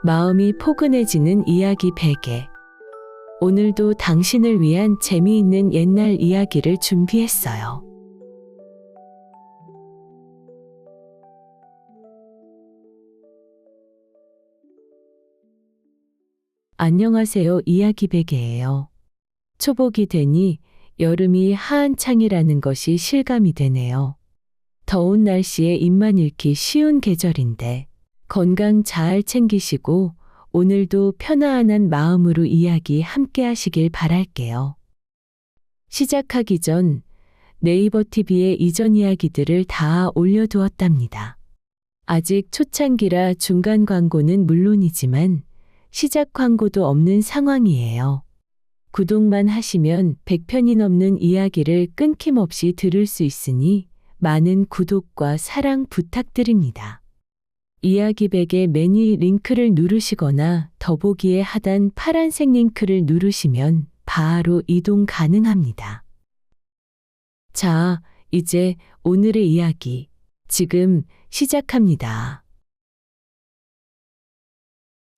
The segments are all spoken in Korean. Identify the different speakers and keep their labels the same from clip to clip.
Speaker 1: 마음이 포근해지는 이야기 베개. 오늘도 당신을 위한 재미있는 옛날 이야기를 준비했어요. 안녕하세요. 이야기 베개예요. 초복이 되니 여름이 한창이라는 것이 실감이 되네요. 더운 날씨에 입만 잃기 쉬운 계절인데 건강 잘 챙기시고 오늘도 편안한 마음으로 이야기 함께 하시길 바랄게요. 시작하기 전 네이버 TV에 이전 이야기들을 다 올려두었답니다. 아직 초창기라 중간 광고는 물론이지만 시작 광고도 없는 상황이에요. 구독만 하시면 100편이 넘는 이야기를 끊김없이 들을 수 있으니 많은 구독과 사랑 부탁드립니다. 이야기 베개 메뉴 링크를 누르시거나 더보기의 하단 파란색 링크를 누르시면 바로 이동 가능합니다. 자, 이제 오늘의 이야기 지금 시작합니다.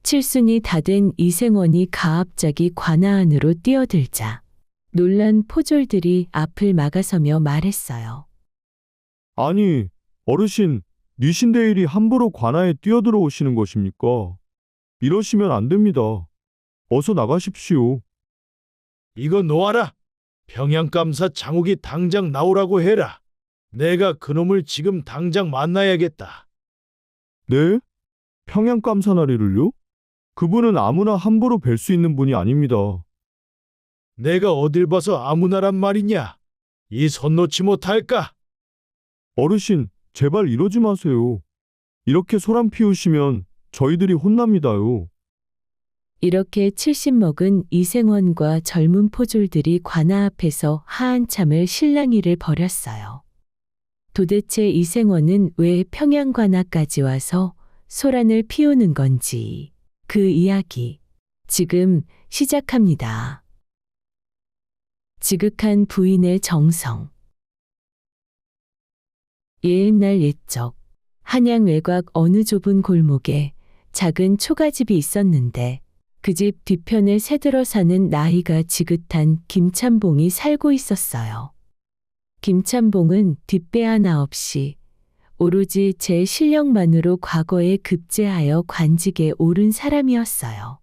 Speaker 1: 칠순이 다 된 이생원이 갑자기 관아 안으로 뛰어들자 놀란 포졸들이 앞을 막아서며 말했어요.
Speaker 2: 아니, 어르신, 뉘신대일이 함부로 관아에 뛰어들어 오시는 것입니까? 이러시면 안 됩니다. 어서 나가십시오.
Speaker 3: 이거 놓아라. 평양감사 장욱이 당장 나오라고 해라. 내가 그놈을 지금 당장 만나야겠다.
Speaker 2: 네? 평양감사나리를요? 그분은 아무나 함부로 뵐 수 있는 분이 아닙니다.
Speaker 3: 내가 어딜 봐서 아무나란 말이냐? 이 손 놓지 못할까?
Speaker 2: 어르신, 제발 이러지 마세요. 이렇게 소란 피우시면 저희들이 혼납니다요.
Speaker 1: 이렇게 70 먹은 이생원과 젊은 포졸들이 관아 앞에서 한참을 실랑이를 벌였어요. 도대체 이생원은 왜 평양관아까지 와서 소란을 피우는 건지 그 이야기 지금 시작합니다. 지극한 부인의 정성. 옛날 옛적 한양 외곽 어느 좁은 골목에 작은 초가집이 있었는데 그 집 뒤편에 새들어 사는 나이가 지긋한 김참봉이 살고 있었어요. 김참봉은 뒷배 하나 없이 오로지 제 실력만으로 과거에 급제하여 관직에 오른 사람이었어요.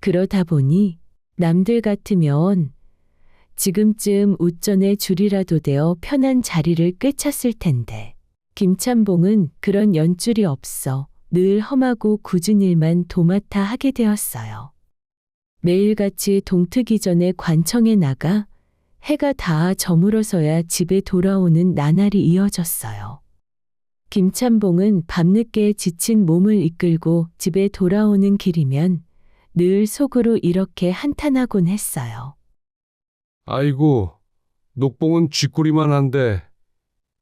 Speaker 1: 그러다 보니 남들 같으면 지금쯤 웃전에 줄이라도 대어 편한 자리를 꿰찼을 텐데 김참봉은 그런 연줄이 없어 늘 험하고 굳은 일만 도맡아 하게 되었어요. 매일같이 동트기 전에 관청에 나가 해가 다 저물어서야 집에 돌아오는 나날이 이어졌어요. 김참봉은 밤늦게 지친 몸을 이끌고 집에 돌아오는 길이면 늘 속으로 이렇게 한탄하곤 했어요.
Speaker 4: 아이고, 녹봉은 쥐꼬리만 한데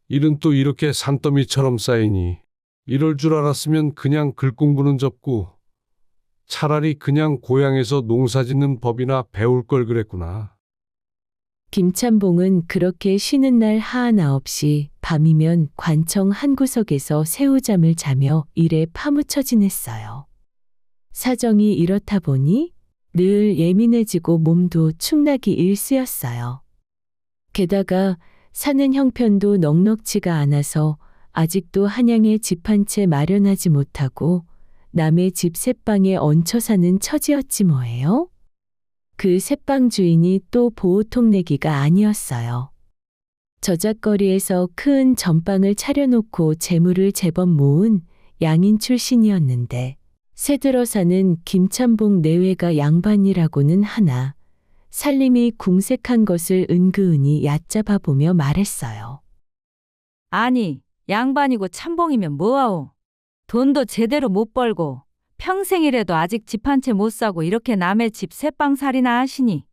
Speaker 4: 일은 또 이렇게 산더미처럼 쌓이니 이럴 줄 알았으면 그냥 글 공부는 접고 차라리 그냥 고향에서 농사짓는 법이나 배울 걸 그랬구나.
Speaker 1: 김참봉은 그렇게 쉬는 날 하나 없이 밤이면 관청 한 구석에서 새우잠을 자며 일에 파묻혀 지냈어요. 사정이 이렇다 보니 늘 예민해지고 몸도 축나기 일쑤였어요. 게다가 사는 형편도 넉넉지가 않아서 아직도 한양에 집 한 채 마련하지 못하고 남의 집 새방에 얹혀 사는 처지였지 뭐예요? 그 새방 주인이 또 보호통 내기가 아니었어요. 저작거리에서 큰 전방을 차려놓고 재물을 제법 모은 양인 출신이었는데 새들어 사는 김참봉 내외가 양반이라고는 하나 살림이 궁색한 것을 은근히 얕잡아 보며 말했어요.
Speaker 5: 아니, 양반이고 참봉이면 뭐하오? 돈도 제대로 못 벌고 평생이라도 아직 집 한 채 못 사고 이렇게 남의 집 새빵살이나 하시니.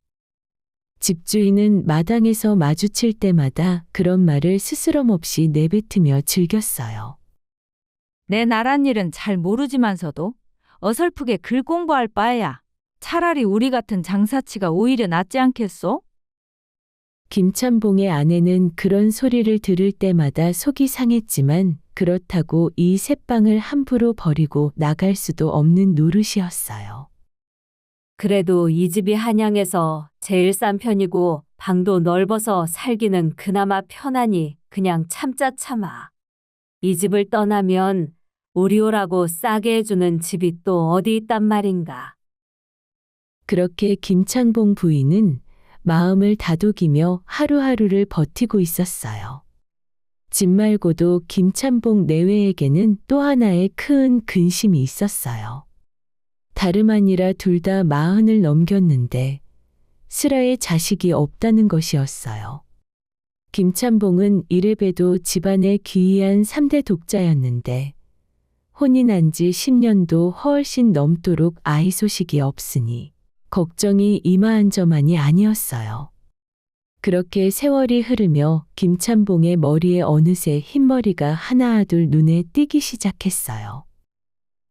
Speaker 1: 집주인은 마당에서 마주칠 때마다 그런 말을 스스럼없이 내뱉으며 즐겼어요.
Speaker 5: 내 나란 일은 잘 모르지만서도 어설프게 글 공부할 바에야 차라리 우리 같은 장사치가 오히려 낫지 않겠소?
Speaker 1: 김참봉의 아내는 그런 소리를 들을 때마다 속이 상했지만 그렇다고 이 새빵을 함부로 버리고 나갈 수도 없는 노릇이었어요.
Speaker 5: 그래도 이 집이 한양에서 제일 싼 편이고 방도 넓어서 살기는 그나마 편하니 그냥 참자 참아. 이 집을 떠나면 우리 오라고 싸게 해주는 집이 또 어디 있단 말인가.
Speaker 1: 그렇게 김창봉 부인은 마음을 다독이며 하루하루를 버티고 있었어요. 집 말고도 김창봉 내외에게는 또 하나의 큰 근심이 있었어요. 다름 아니라 둘 다 40을 넘겼는데 슬아의 자식이 없다는 것이었어요. 김창봉은 이래봬도 집안의 귀한 3대 독자였는데 혼인한 지 10년도 훨씬 넘도록 아이 소식이 없으니 걱정이 이마한 저만이 아니었어요. 그렇게 세월이 흐르며 김창봉의 머리에 어느새 흰머리가 하나둘 눈에 띄기 시작했어요.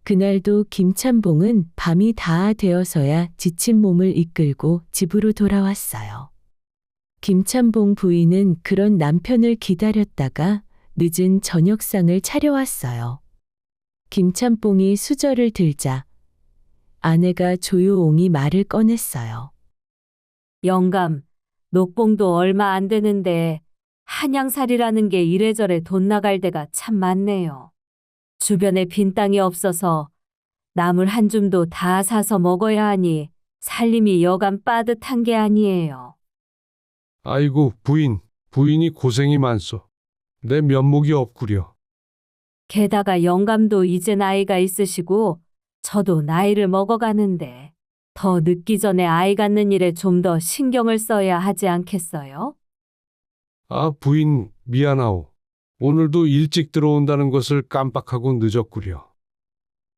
Speaker 1: 그날도 김창봉은 밤이 다 되어서야 지친 몸을 이끌고 집으로 돌아왔어요. 김창봉 부인은 그런 남편을 기다렸다가 늦은 저녁상을 차려왔어요. 김창봉이 수저를 들자 아내가 조용히 말을 꺼냈어요.
Speaker 5: 영감, 녹봉도 얼마 안 되는데 한양살이라는 게 이래저래 돈 나갈 데가 참 많네요. 주변에 빈 땅이 없어서 나물 한 줌도 다 사서 먹어야 하니 살림이 여간 빠듯한 게 아니에요.
Speaker 4: 아이고 부인이 고생이 많소. 내 면목이 없구려.
Speaker 5: 게다가 영감도 이제 나이가 있으시고 저도 나이를 먹어가는데 더 늦기 전에 아이 갖는 일에 좀 더 신경을 써야 하지 않겠어요?
Speaker 4: 아 부인 미안하오. 오늘도 일찍 들어온다는 것을 깜빡하고 늦었구려.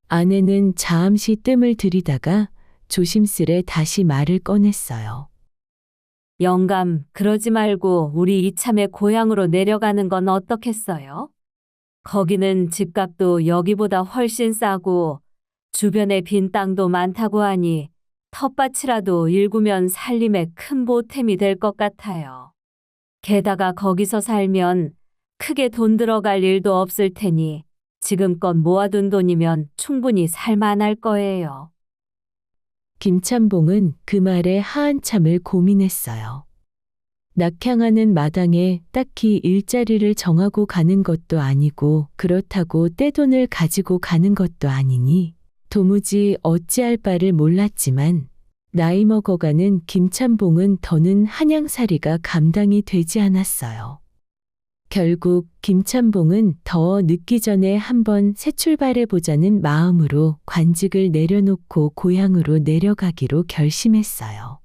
Speaker 1: 아내는 잠시 뜸을 들이다가 조심스레 다시 말을 꺼냈어요.
Speaker 5: 영감, 그러지 말고 우리 이참에 고향으로 내려가는 건 어떻겠어요? 거기는 집값도 여기보다 훨씬 싸고 주변에 빈 땅도 많다고 하니 텃밭이라도 일구면 살림에 큰 보탬이 될 것 같아요. 게다가 거기서 살면 크게 돈 들어갈 일도 없을 테니 지금껏 모아둔 돈이면 충분히 살만할 거예요.
Speaker 1: 김창봉은 그 말에 한참을 고민했어요. 낙향하는 마당에 딱히 일자리를 정하고 가는 것도 아니고 그렇다고 떼돈을 가지고 가는 것도 아니니 도무지 어찌할 바를 몰랐지만 나이 먹어가는 김창봉은 더는 한양살이가 감당이 되지 않았어요. 결국 김창봉은 더 늦기 전에 한번 새 출발해보자는 마음으로 관직을 내려놓고 고향으로 내려가기로 결심했어요.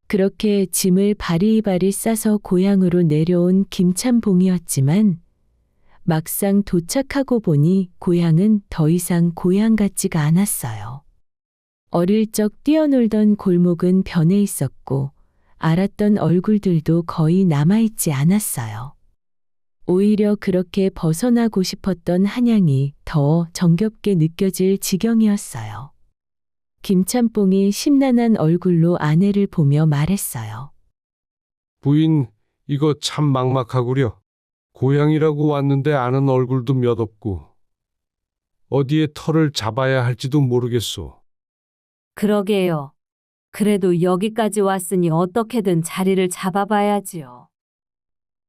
Speaker 1: 그렇게 짐을 바리바리 싸서 고향으로 내려온 김창봉이었지만 막상 도착하고 보니 고향은 더 이상 고향 같지가 않았어요. 어릴 적 뛰어놀던 골목은 변해 있었고 알았던 얼굴들도 거의 남아있지 않았어요. 오히려 그렇게 벗어나고 싶었던 한양이 더 정겹게 느껴질 지경이었어요. 김창봉이 심란한 얼굴로 아내를 보며 말했어요.
Speaker 4: 부인 이거 참 막막하구려. 고향이라고 왔는데 아는 얼굴도 몇 없고 어디에 털을 잡아야 할지도 모르겠소.
Speaker 5: 그러게요. 그래도 여기까지 왔으니 어떻게든 자리를 잡아봐야지요.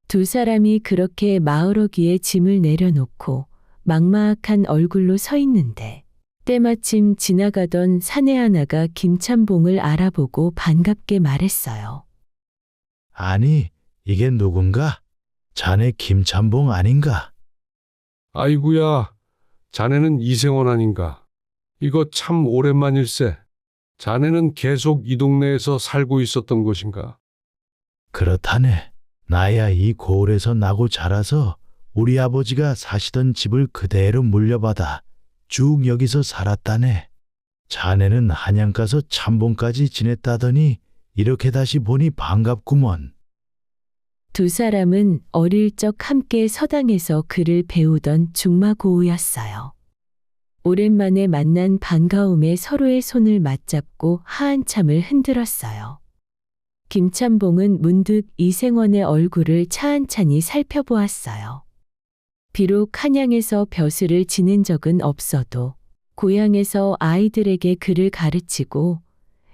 Speaker 1: 두 사람이 그렇게 마을어귀에 짐을 내려놓고 막막한 얼굴로 서 있는데 때마침 지나가던 사내 하나가 김창봉을 알아보고 반갑게 말했어요.
Speaker 6: 아니, 이게 누군가? 자네 김창봉 아닌가?
Speaker 4: 아이구야, 자네는 이생원 아닌가? 이거 참 오랜만일세. 자네는 계속 이 동네에서 살고 있었던 것인가?
Speaker 6: 그렇다네. 나야 이 고을에서 나고 자라서 우리 아버지가 사시던 집을 그대로 물려받아 쭉 여기서 살았다네. 자네는 한양 가서 참봉까지 지냈다더니 이렇게 다시 보니 반갑구먼.
Speaker 1: 두 사람은 어릴 적 함께 서당에서 글을 배우던 중마고우였어요. 오랜만에 만난 반가움에 서로의 손을 맞잡고 한참을 흔들었어요. 김창봉은 문득 이생원의 얼굴을 차한찬히 살펴보았어요. 비록 한양에서 벼슬을 지낸 적은 없어도 고향에서 아이들에게 글을 가르치고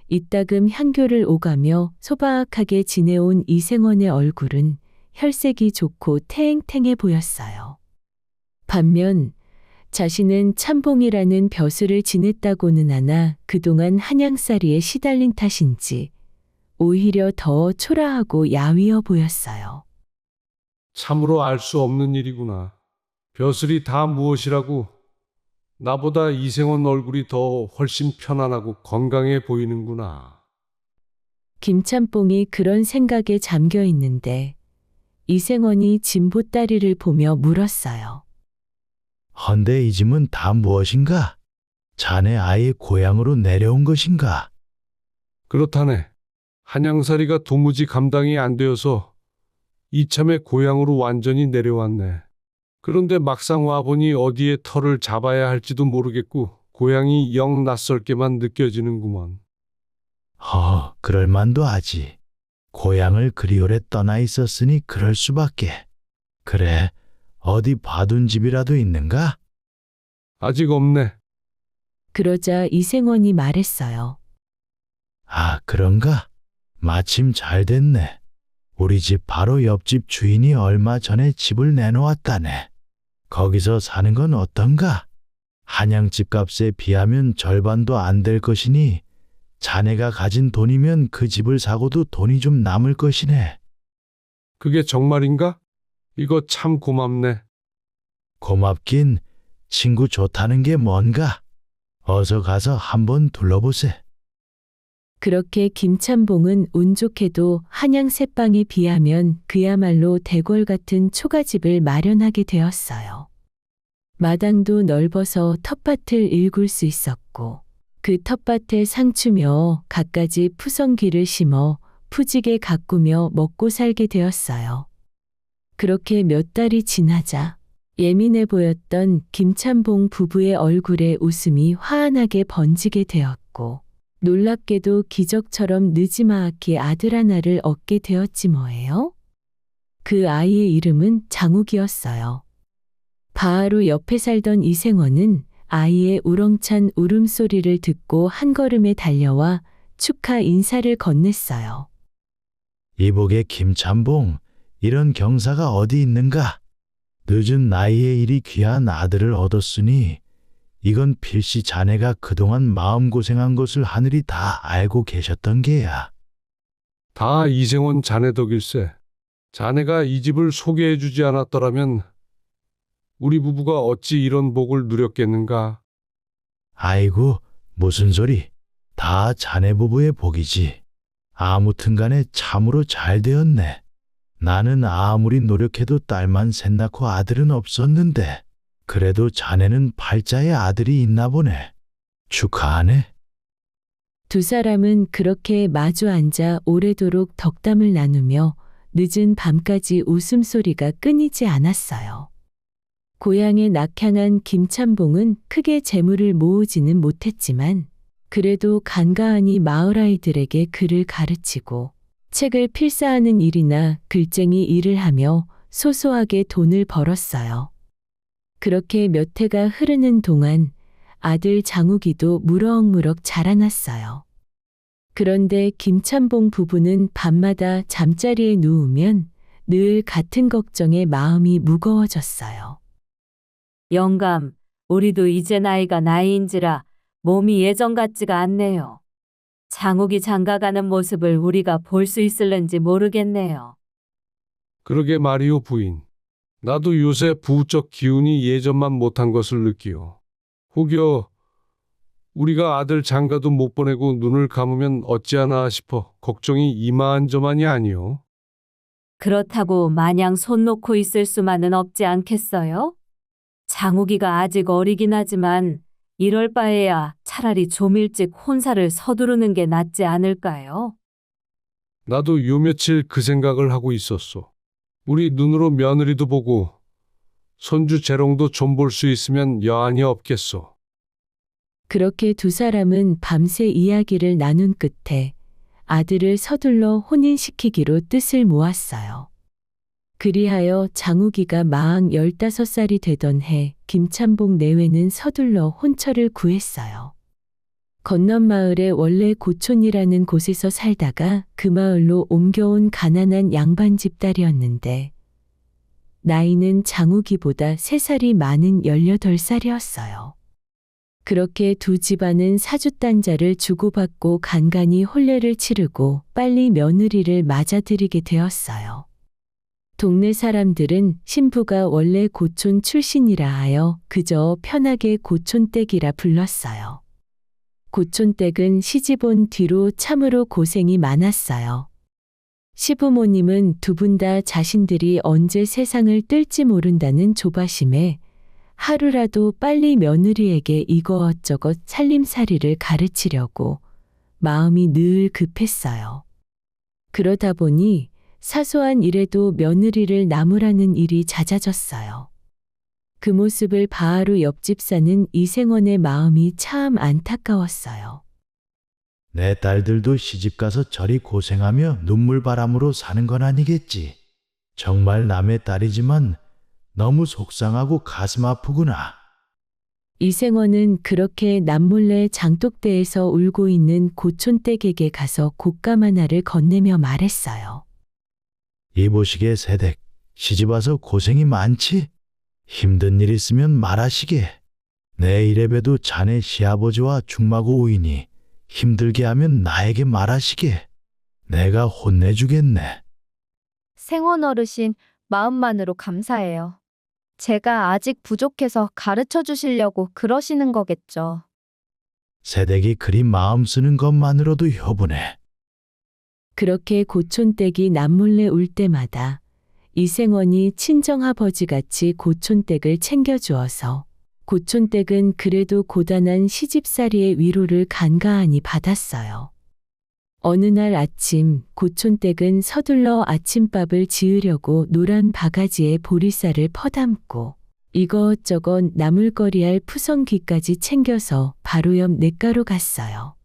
Speaker 1: 이따금 향교를 오가며 소박하게 지내온 이생원의 얼굴은 혈색이 좋고 탱탱해 보였어요. 반면 자신은 참봉이라는 벼슬을 지냈다고는 하나 그동안 한양살이에 시달린 탓인지 오히려 더 초라하고 야위어 보였어요.
Speaker 4: 참으로 알 수 없는 일이구나. 벼슬이 다 무엇이라고. 나보다 이생원 얼굴이 더 훨씬 편안하고 건강해 보이는구나.
Speaker 1: 김참봉이 그런 생각에 잠겨 있는데 이생원이 진보따리를 보며 물었어요.
Speaker 6: 헌데 이 짐은 다 무엇인가? 자네 아이의 고향으로 내려온 것인가?
Speaker 4: 그렇다네. 한양살이가 도무지 감당이 안 되어서 이참에 고향으로 완전히 내려왔네. 그런데 막상 와보니 어디에 터를 잡아야 할지도 모르겠고 고향이 영 낯설게만 느껴지는구먼.
Speaker 6: 그럴 만도 하지. 고향을 그리 오래 떠나 있었으니 그럴 수밖에. 그래, 어디 봐둔 집이라도 있는가?
Speaker 4: 아직 없네.
Speaker 1: 그러자 이생원이 말했어요.
Speaker 6: 아, 그런가? 마침 잘 됐네. 우리 집 바로 옆집 주인이 얼마 전에 집을 내놓았다네. 거기서 사는 건 어떤가? 한양 집값에 비하면 절반도 안 될 것이니 자네가 가진 돈이면 그 집을 사고도 돈이 좀 남을 것이네.
Speaker 4: 그게 정말인가? 이거 참 고맙네.
Speaker 6: 고맙긴 친구 좋다는 게 뭔가? 어서 가서 한번 둘러보세.
Speaker 1: 그렇게 김참봉은 운 좋게도 한양 새빵에 비하면 그야말로 대궐 같은 초가집을 마련하게 되었어요. 마당도 넓어서 텃밭을 일굴 수 있었고 그 텃밭에 상추며 갖가지 푸성귀를 심어 푸지게 가꾸며 먹고 살게 되었어요. 그렇게 몇 달이 지나자 예민해 보였던 김참봉 부부의 얼굴에 웃음이 환하게 번지게 되었고 놀랍게도 기적처럼 느지막이 아들 하나를 얻게 되었지 뭐예요? 그 아이의 이름은 장욱이었어요. 바로 옆에 살던 이생원은 아이의 우렁찬 울음소리를 듣고 한 걸음에 달려와 축하 인사를 건넸어요.
Speaker 6: 이복의 김참봉, 이런 경사가 어디 있는가? 늦은 나이에 이리 귀한 아들을 얻었으니 이건 필시 자네가 그동안 마음고생한 것을 하늘이 다 알고 계셨던 게야.
Speaker 4: 다 이생원 자네 덕일세. 자네가 이 집을 소개해주지 않았더라면 우리 부부가 어찌 이런 복을 누렸겠는가?
Speaker 6: 아이고, 무슨 소리. 다 자네 부부의 복이지. 아무튼 간에 참으로 잘 되었네. 나는 아무리 노력해도 딸만 셋 낳고 아들은 없었는데 그래도 자네는 팔자에 아들이 있나 보네. 축하하네.
Speaker 1: 두 사람은 그렇게 마주 앉아 오래도록 덕담을 나누며 늦은 밤까지 웃음소리가 끊이지 않았어요. 고향에 낙향한 김참봉은 크게 재물을 모으지는 못했지만 그래도 간가하니 마을 아이들에게 글을 가르치고 책을 필사하는 일이나 글쟁이 일을 하며 소소하게 돈을 벌었어요. 그렇게 몇 해가 흐르는 동안 아들 장욱이도 무럭무럭 자라났어요. 그런데 김참봉 부부는 밤마다 잠자리에 누우면 늘 같은 걱정에 마음이 무거워졌어요.
Speaker 5: 영감, 우리도 이제 나이가 나이인지라 몸이 예전 같지가 않네요. 장욱이 장가가는 모습을 우리가 볼 수 있을는지 모르겠네요.
Speaker 4: 그러게 말이오 부인. 나도 요새 부적 기운이 예전만 못한 것을 느끼오. 혹여 우리가 아들 장가도 못 보내고 눈을 감으면 어찌하나 싶어 걱정이 이만저만이 아니오.
Speaker 5: 그렇다고 마냥 손 놓고 있을 수만은 없지 않겠어요? 장욱이가 아직 어리긴 하지만 이럴 바에야 차라리 좀 일찍 혼사를 서두르는 게 낫지 않을까요?
Speaker 4: 나도 요 며칠 그 생각을 하고 있었소. 우리 눈으로 며느리도 보고 손주 재롱도 좀 볼 수 있으면 여한이 없겠소.
Speaker 1: 그렇게 두 사람은 밤새 이야기를 나눈 끝에 아들을 서둘러 혼인시키기로 뜻을 모았어요. 그리하여 장우기가 마흔 15살이 되던 해 김참봉 내외는 서둘러 혼처를 구했어요. 건넌 마을에 원래 고촌이라는 곳에서 살다가 그 마을로 옮겨온 가난한 양반집 딸이었는데 나이는 장우기보다 3살이 많은 18살이었어요. 그렇게 두 집안은 사주단자를 주고받고 간간히 혼례를 치르고 빨리 며느리를 맞아들이게 되었어요. 동네 사람들은 신부가 원래 고촌 출신이라 하여 그저 편하게 고촌댁이라 불렀어요. 고촌댁은 시집 온 뒤로 참으로 고생이 많았어요. 시부모님은 두 분 다 자신들이 언제 세상을 뜰지 모른다는 조바심에 하루라도 빨리 며느리에게 이것저것 살림살이를 가르치려고 마음이 늘 급했어요. 그러다 보니 사소한 일에도 며느리를 나무라는 일이 잦아졌어요. 그 모습을 바로 옆집 사는 이생원의 마음이 참 안타까웠어요.
Speaker 6: 내 딸들도 시집가서 저리 고생하며 눈물바람으로 사는 건 아니겠지. 정말 남의 딸이지만 너무 속상하고 가슴 아프구나.
Speaker 1: 이생원은 그렇게 남몰래 장독대에서 울고 있는 고촌댁에게 가서 곶감 하나를 건네며 말했어요.
Speaker 6: 이보시게 세댁, 시집와서 고생이 많지? 힘든 일 있으면 말하시게. 내 이래봬도 자네 시아버지와 중마고 오이니 힘들게 하면 나에게 말하시게. 내가 혼내주겠네.
Speaker 7: 생원 어르신, 마음만으로 감사해요. 제가 아직 부족해서 가르쳐 주시려고 그러시는 거겠죠.
Speaker 6: 세댁이 그리 마음 쓰는 것만으로도 효부네.
Speaker 1: 그렇게 고촌댁이 남몰래 울 때마다 이생원이 친정아버지같이 고촌댁을 챙겨주어서 고촌댁은 그래도 고단한 시집살이의 위로를 간가하니 받았어요. 어느 날 아침 고촌댁은 서둘러 아침밥을 지으려고 노란 바가지에 보리쌀을 퍼담고 이것저것 나물거리할 푸성귀까지 챙겨서 바로 옆 냇가로 갔어요.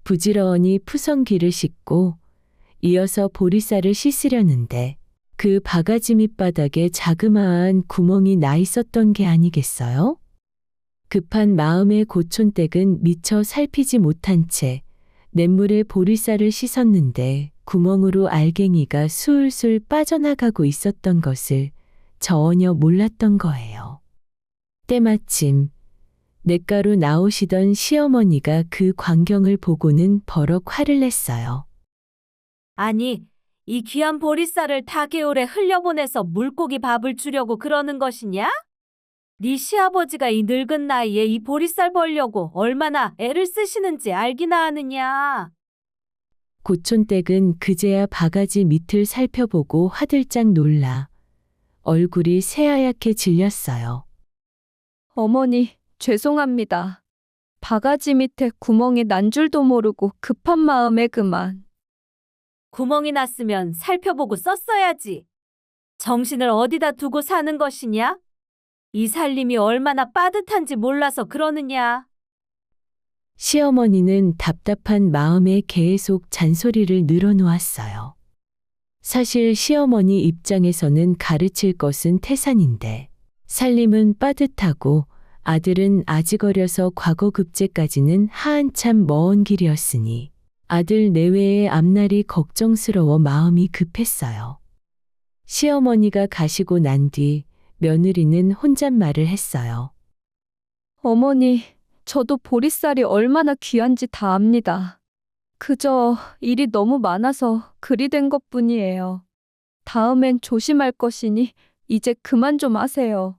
Speaker 1: 부지런히 푸성귀를 씻고 이어서 보리쌀을 씻으려는데 그 바가지 밑바닥에 자그마한 구멍이 나 있었던 게 아니겠어요? 급한 마음에 고촌댁은 미처 살피지 못한 채 냇물에 보리쌀을 씻었는데 구멍으로 알갱이가 술술 빠져나가고 있었던 것을 전혀 몰랐던 거예요. 때마침 냇가로 나오시던 시어머니가 그 광경을 보고는 버럭 화를 냈어요.
Speaker 5: 아니, 이 귀한 보리쌀을 다 개울에 흘려보내서 물고기 밥을 주려고 그러는 것이냐? 네 시아버지가 이 늙은 나이에 이 보리쌀 벌려고 얼마나 애를 쓰시는지 알기나 하느냐?
Speaker 1: 고촌댁은 그제야 바가지 밑을 살펴보고 화들짝 놀라 얼굴이 새하얗게 질렸어요.
Speaker 7: 어머니, 죄송합니다. 바가지 밑에 구멍이 난 줄도 모르고 급한 마음에 그만.
Speaker 5: 구멍이 났으면 살펴보고 썼어야지. 정신을 어디다 두고 사는 것이냐? 이 살림이 얼마나 빠듯한지 몰라서 그러느냐?
Speaker 1: 시어머니는 답답한 마음에 계속 잔소리를 늘어놓았어요. 사실 시어머니 입장에서는 가르칠 것은 태산인데 살림은 빠듯하고 아들은 아직 어려서 과거급제까지는 한참 먼 길이었으니 아들 내외의 앞날이 걱정스러워 마음이 급했어요. 시어머니가 가시고 난 뒤 며느리는 혼잣말을 했어요.
Speaker 7: 어머니, 저도 보리쌀이 얼마나 귀한지 다 압니다. 그저 일이 너무 많아서 그리 된 것뿐이에요. 다음엔 조심할 것이니 이제 그만 좀 하세요.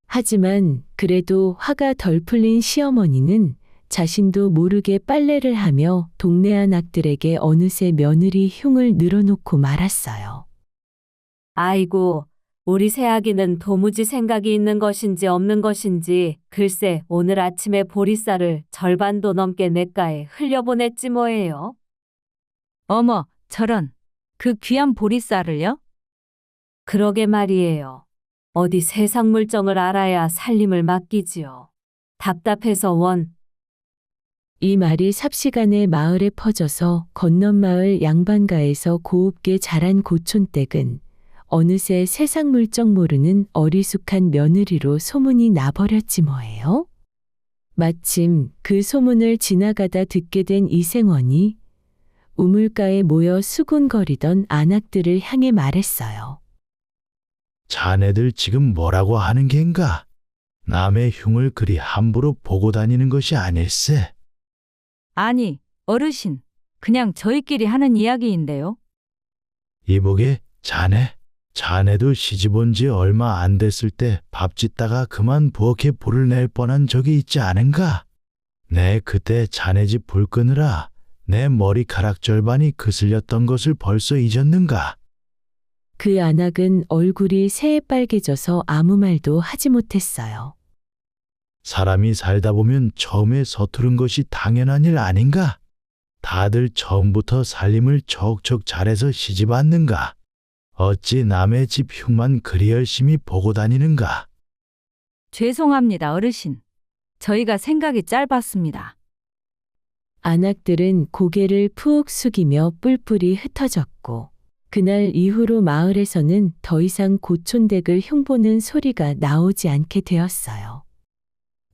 Speaker 1: 하지만 그래도 화가 덜 풀린 시어머니는 자신도 모르게 빨래를 하며 동네 안악들에게 어느새 며느리 흉을 늘어놓고 말았어요.
Speaker 5: 아이고, 우리 새아기는 도무지 생각이 있는 것인지 없는 것인지 글쎄 오늘 아침에 보리쌀을 절반도 넘게 냇가에 흘려보냈지 뭐예요.
Speaker 8: 어머, 저런. 그 귀한 보리쌀을요?
Speaker 5: 그러게 말이에요. 어디 세상 물정을 알아야 살림을 맡기지요. 답답해서 원.
Speaker 1: 이 말이 삽시간에 마을에 퍼져서 건넌 마을 양반가에서 고웁게 자란 고촌댁은 어느새 세상 물정 모르는 어리숙한 며느리로 소문이 나버렸지 뭐예요? 마침 그 소문을 지나가다 듣게 된 이생원이 우물가에 모여 수군거리던 안악들을 향해 말했어요.
Speaker 6: 자네들 지금 뭐라고 하는 겐가? 남의 흉을 그리 함부로 보고 다니는 것이 아닐세.
Speaker 8: 아니, 어르신. 그냥 저희끼리 하는 이야기인데요.
Speaker 6: 이보게, 자네도 시집 온 지 얼마 안 됐을 때 밥 짓다가 그만 부엌에 불을 낼 뻔한 적이 있지 않은가? 내 그때 자네 집 불 끄느라 내 머리카락 절반이 그슬렸던 것을 벌써 잊었는가?
Speaker 1: 그 안악은 얼굴이 새빨개져서 아무 말도 하지 못했어요.
Speaker 6: 사람이 살다 보면 처음에 서투른 것이 당연한 일 아닌가? 다들 처음부터 살림을 척척 잘해서 시집 왔는가? 어찌 남의 집 흉만 그리 열심히 보고 다니는가?
Speaker 8: 죄송합니다, 어르신. 저희가 생각이 짧았습니다.
Speaker 1: 안악들은 고개를 푹 숙이며 뿔뿔이 흩어졌고 그날 이후로 마을에서는 더 이상 고촌댁을 흉보는 소리가 나오지 않게 되었어요.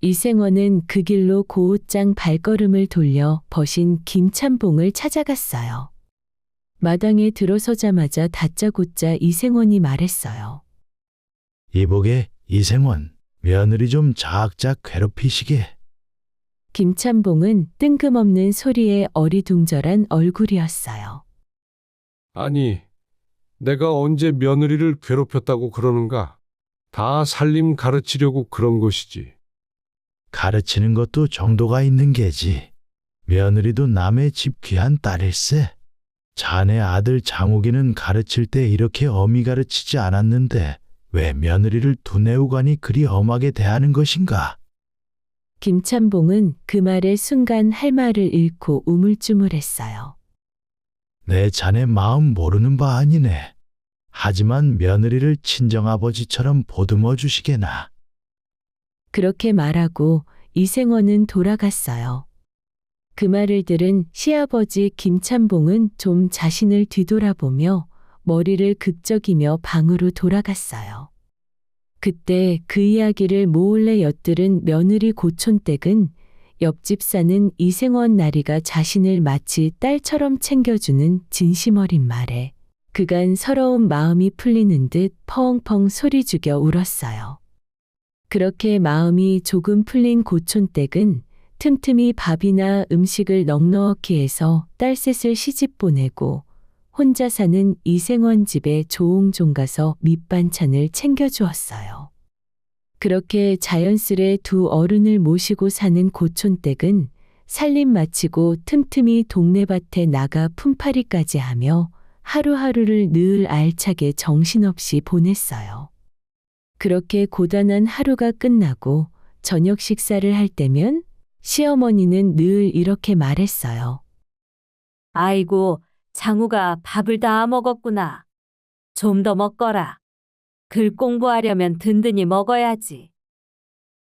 Speaker 1: 이생원은 그 길로 고웃장 발걸음을 돌려 버신 김찬봉을 찾아갔어요. 마당에 들어서자마자 다짜고짜 이생원이 말했어요.
Speaker 6: 이보게, 이생원, 며느리 좀 작작 괴롭히시게.
Speaker 1: 김찬봉은 뜬금없는 소리에 어리둥절한 얼굴이었어요.
Speaker 4: 아니, 내가 언제 며느리를 괴롭혔다고 그러는가? 다 살림 가르치려고 그런 것이지.
Speaker 6: 가르치는 것도 정도가 있는 게지. 며느리도 남의 집 귀한 딸일세. 자네 아들 장욱이는 가르칠 때 이렇게 엄히 가르치지 않았는데 왜 며느리를 두뇌우관이 그리 엄하게 대하는 것인가?
Speaker 1: 김찬봉은 그 말에 순간 할 말을 잃고 우물쭈물했어요.
Speaker 6: 내 자네 마음 모르는 바 아니네. 하지만 며느리를 친정아버지처럼 보듬어 주시게나.
Speaker 1: 그렇게 말하고 이생원은 돌아갔어요. 그 말을 들은 시아버지 김찬봉은 좀 자신을 뒤돌아보며 머리를 극적이며 방으로 돌아갔어요. 그때 그 이야기를 몰래 엿들은 며느리 고촌댁은 옆집 사는 이생원 나리가 자신을 마치 딸처럼 챙겨주는 진심 어린 말에 그간 서러운 마음이 풀리는 듯 펑펑 소리 죽여 울었어요. 그렇게 마음이 조금 풀린 고촌댁은 틈틈이 밥이나 음식을 넉넉히 해서 딸셋을 시집 보내고 혼자 사는 이생원 집에 조옹종 가서 밑반찬을 챙겨주었어요. 그렇게 자연스레 두 어른을 모시고 사는 고촌댁은 살림 마치고 틈틈이 동네밭에 나가 품팔이까지 하며 하루하루를 늘 알차게 정신없이 보냈어요. 그렇게 고단한 하루가 끝나고 저녁 식사를 할 때면 시어머니는 늘 이렇게 말했어요.
Speaker 5: 아이고, 장우가 밥을 다 먹었구나. 좀 더 먹거라. 글 공부하려면 든든히 먹어야지.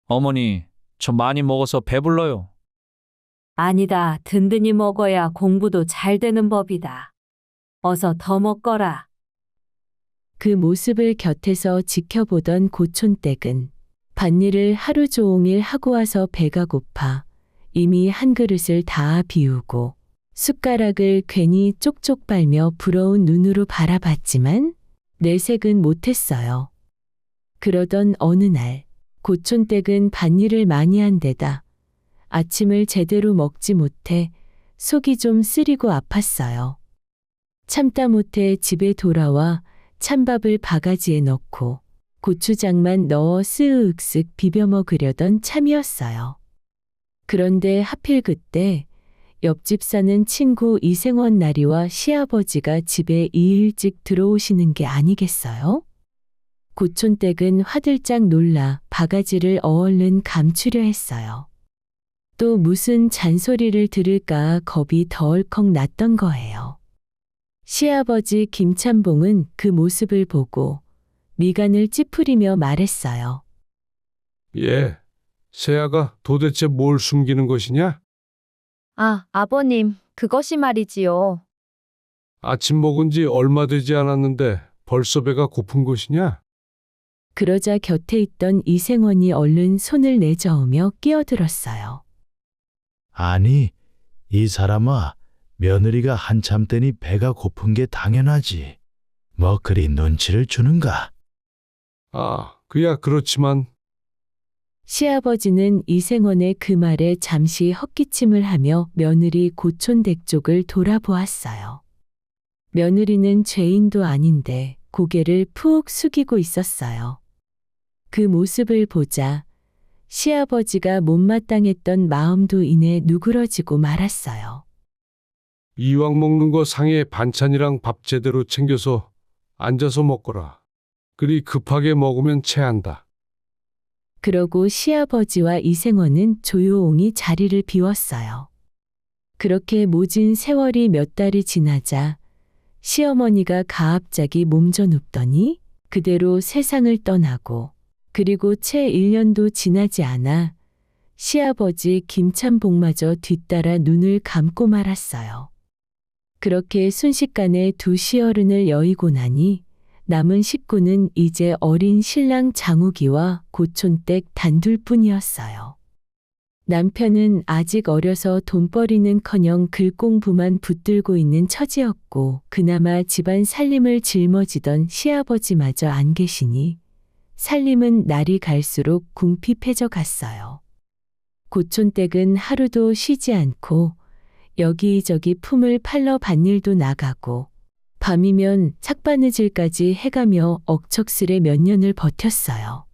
Speaker 9: 어머니, 저 많이 먹어서 배불러요.
Speaker 5: 아니다, 든든히 먹어야 공부도 잘 되는 법이다. 어서 더 먹거라.
Speaker 1: 그 모습을 곁에서 지켜보던 고촌댁은 밭일을 하루 종일 하고 와서 배가 고파 이미 한 그릇을 다 비우고 숟가락을 괜히 쪽쪽 빨며 부러운 눈으로 바라봤지만 내색은 못했어요. 그러던 어느 날 고촌댁은 밭일을 많이 한 데다 아침을 제대로 먹지 못해 속이 좀 쓰리고 아팠어요. 참다 못해 집에 돌아와 찬밥을 바가지에 넣고 고추장만 넣어 스윽쓱 비벼 먹으려던 참이었어요. 그런데 하필 그때 옆집 사는 친구 이생원 나리와 시아버지가 집에 일찍 들어오시는 게 아니겠어요? 고촌댁은 화들짝 놀라 바가지를 얼른 감추려 했어요. 또 무슨 잔소리를 들을까 겁이 덜컥 났던 거예요. 시아버지 김찬봉은 그 모습을 보고 미간을 찌푸리며 말했어요.
Speaker 4: 예, 세아가 도대체 뭘 숨기는 것이냐?
Speaker 7: 아, 아버님, 그것이 말이지요.
Speaker 4: 아침 먹은 지 얼마 되지 않았는데 벌써 배가 고픈 것이냐?
Speaker 1: 그러자 곁에 있던 이생원이 얼른 손을 내저으며 끼어들었어요.
Speaker 6: 아니, 이 사람아, 며느리가 한참 때니 배가 고픈 게 당연하지. 뭐 그리 눈치를 주는가?
Speaker 4: 아, 그야 그렇지만
Speaker 1: 시아버지는 이생원의 그 말에 잠시 헛기침을 하며 며느리 고촌댁 쪽을 돌아보았어요. 며느리는 죄인도 아닌데 고개를 푹 숙이고 있었어요. 그 모습을 보자 시아버지가 못마땅했던 마음도 이내 누그러지고 말았어요.
Speaker 4: 이왕 먹는 거 상에 반찬이랑 밥 제대로 챙겨서 앉아서 먹거라. 그리 급하게 먹으면 체한다.
Speaker 1: 그러고 시아버지와 이생원은 조용히 자리를 비웠어요. 그렇게 모진 세월이 몇 달이 지나자 시어머니가 가압자기 몸져 눕더니 그대로 세상을 떠나고 그리고 채 1년도 지나지 않아 시아버지 김찬복마저 뒤따라 눈을 감고 말았어요. 그렇게 순식간에 두 시어른을 여의고 나니 남은 식구는 이제 어린 신랑 장욱이와 고촌댁 단둘뿐이었어요. 남편은 아직 어려서 돈벌이는커녕 글공부만 붙들고 있는 처지였고 그나마 집안 살림을 짊어지던 시아버지마저 안 계시니 살림은 날이 갈수록 궁핍해져 갔어요. 고촌댁은 하루도 쉬지 않고 여기저기 품을 팔러 밭일도 나가고 밤이면 삭바느질까지 해가며 억척스레 몇 년을 버텼어요.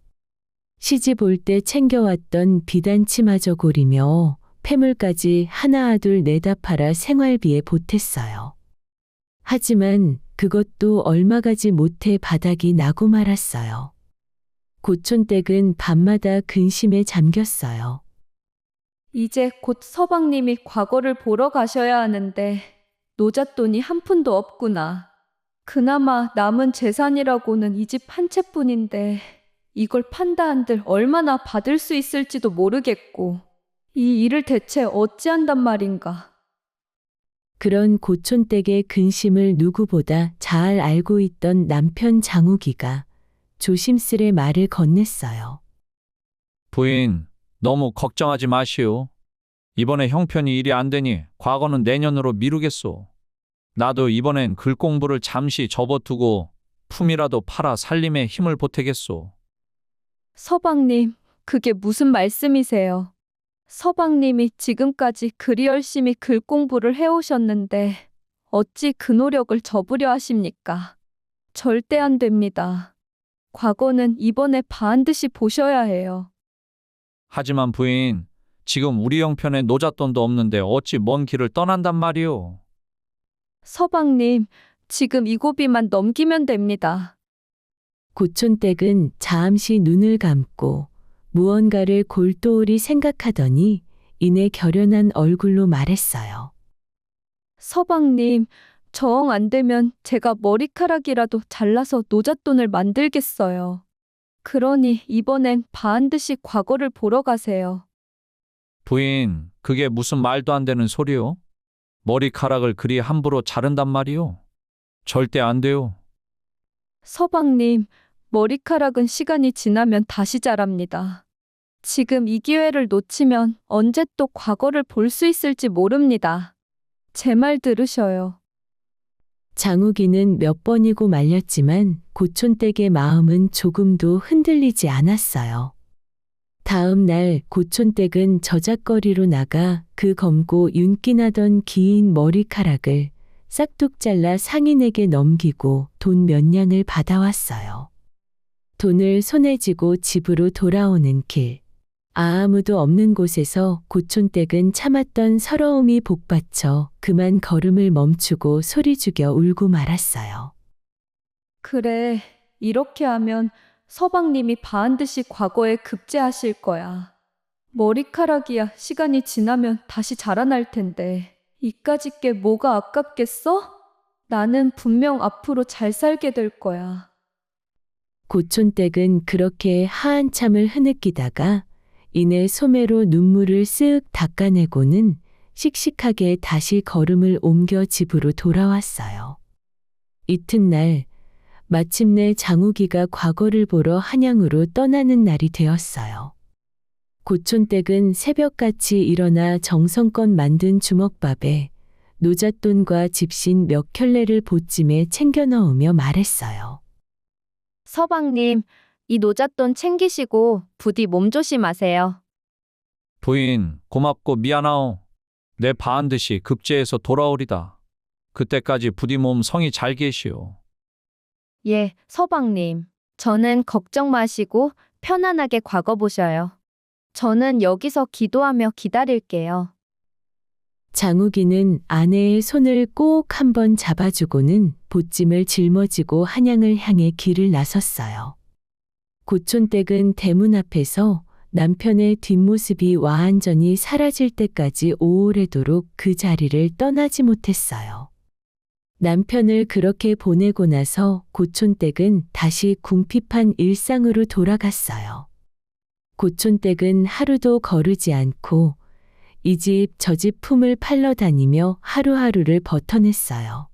Speaker 1: 시집 올 때 챙겨왔던 비단치마저 고리며 폐물까지 하나둘 내다 팔아 생활비에 보탰어요. 하지만 그것도 얼마 가지 못해 바닥이 나고 말았어요. 고촌댁은 밤마다 근심에 잠겼어요.
Speaker 7: 이제 곧 서방님이 과거를 보러 가셔야 하는데 노잣돈이 한 푼도 없구나. 그나마 남은 재산이라고는 이 집 한 채뿐인데 이걸 판다 한들 얼마나 받을 수 있을지도 모르겠고 이 일을 대체 어찌한단 말인가.
Speaker 1: 그런 고촌댁의 근심을 누구보다 잘 알고 있던 남편 장욱이가 조심스레 말을 건넸어요.
Speaker 9: 부인, 너무 걱정하지 마시오. 이번에 형편이 일이 안 되니 과거는 내년으로 미루겠소. 나도 이번엔 글 공부를 잠시 접어두고 품이라도 팔아 살림에 힘을 보태겠소.
Speaker 7: 서방님, 그게 무슨 말씀이세요? 서방님이 지금까지 그리 열심히 글 공부를 해오셨는데 어찌 그 노력을 접으려 하십니까? 절대 안 됩니다. 과거는 이번에 반드시 보셔야 해요.
Speaker 9: 하지만 부인, 지금 우리 형편에 노잣돈도 없는데 어찌 먼 길을 떠난단 말이오.
Speaker 7: 서방님, 지금 이 고비만 넘기면 됩니다.
Speaker 1: 고촌댁은 잠시 눈을 감고 무언가를 골똘히 생각하더니 이내 결연한 얼굴로 말했어요.
Speaker 7: 서방님, 정 안 되면 제가 머리카락이라도 잘라서 노잣돈을 만들겠어요. 그러니 이번엔 반드시 과거를 보러 가세요.
Speaker 9: 부인, 그게 무슨 말도 안 되는 소리요? 머리카락을 그리 함부로 자른단 말이오. 절대 안 돼요.
Speaker 7: 서방님, 머리카락은 시간이 지나면 다시 자랍니다. 지금 이 기회를 놓치면 언제 또 과거를 볼 수 있을지 모릅니다. 제 말 들으셔요.
Speaker 1: 장욱이는 몇 번이고 말렸지만 고촌댁의 마음은 조금도 흔들리지 않았어요. 다음 날 고촌댁은 저작거리로 나가 그 검고 윤기나던 긴 머리카락을 싹둑 잘라 상인에게 넘기고 돈 몇 냥을 받아왔어요. 돈을 손에 쥐고 집으로 돌아오는 길. 아무도 없는 곳에서 고촌댁은 참았던 서러움이 복받쳐 그만 걸음을 멈추고 소리 죽여 울고 말았어요.
Speaker 7: 그래, 이렇게 하면 서방님이 반드시 과거에 급제하실 거야. 머리카락이야 시간이 지나면 다시 자라날 텐데 이까짓 게 뭐가 아깝겠어? 나는 분명 앞으로 잘 살게 될 거야.
Speaker 1: 고촌댁은 그렇게 한참을 흐느끼다가 이내 소매로 눈물을 쓱 닦아내고는 씩씩하게 다시 걸음을 옮겨 집으로 돌아왔어요. 이튿날 마침내 장우기가 과거를 보러 한양으로 떠나는 날이 되었어요. 고촌댁은 새벽같이 일어나 정성껏 만든 주먹밥에 노잣돈과 집신 몇 켤레를 보찜에 챙겨 넣으며 말했어요.
Speaker 7: 서방님, 이 노잣돈 챙기시고 부디 몸 조심하세요.
Speaker 9: 부인, 고맙고 미안하오. 내 반드시 급제해서 돌아오리다. 그때까지 부디 몸 성이 잘 계시오.
Speaker 7: 예, 서방님. 저는 걱정 마시고 편안하게 과거 보셔요. 저는 여기서 기도하며 기다릴게요.
Speaker 1: 장우기는 아내의 손을 꼭 한번 잡아주고는 보찜을 짊어지고 한양을 향해 길을 나섰어요. 고촌댁은 대문 앞에서 남편의 뒷모습이 완전히 사라질 때까지 오래도록 그 자리를 떠나지 못했어요. 남편을 그렇게 보내고 나서 고촌댁은 다시 궁핍한 일상으로 돌아갔어요. 고촌댁은 하루도 거르지 않고 이 집 저 집 품을 팔러 다니며 하루하루를 버텨냈어요.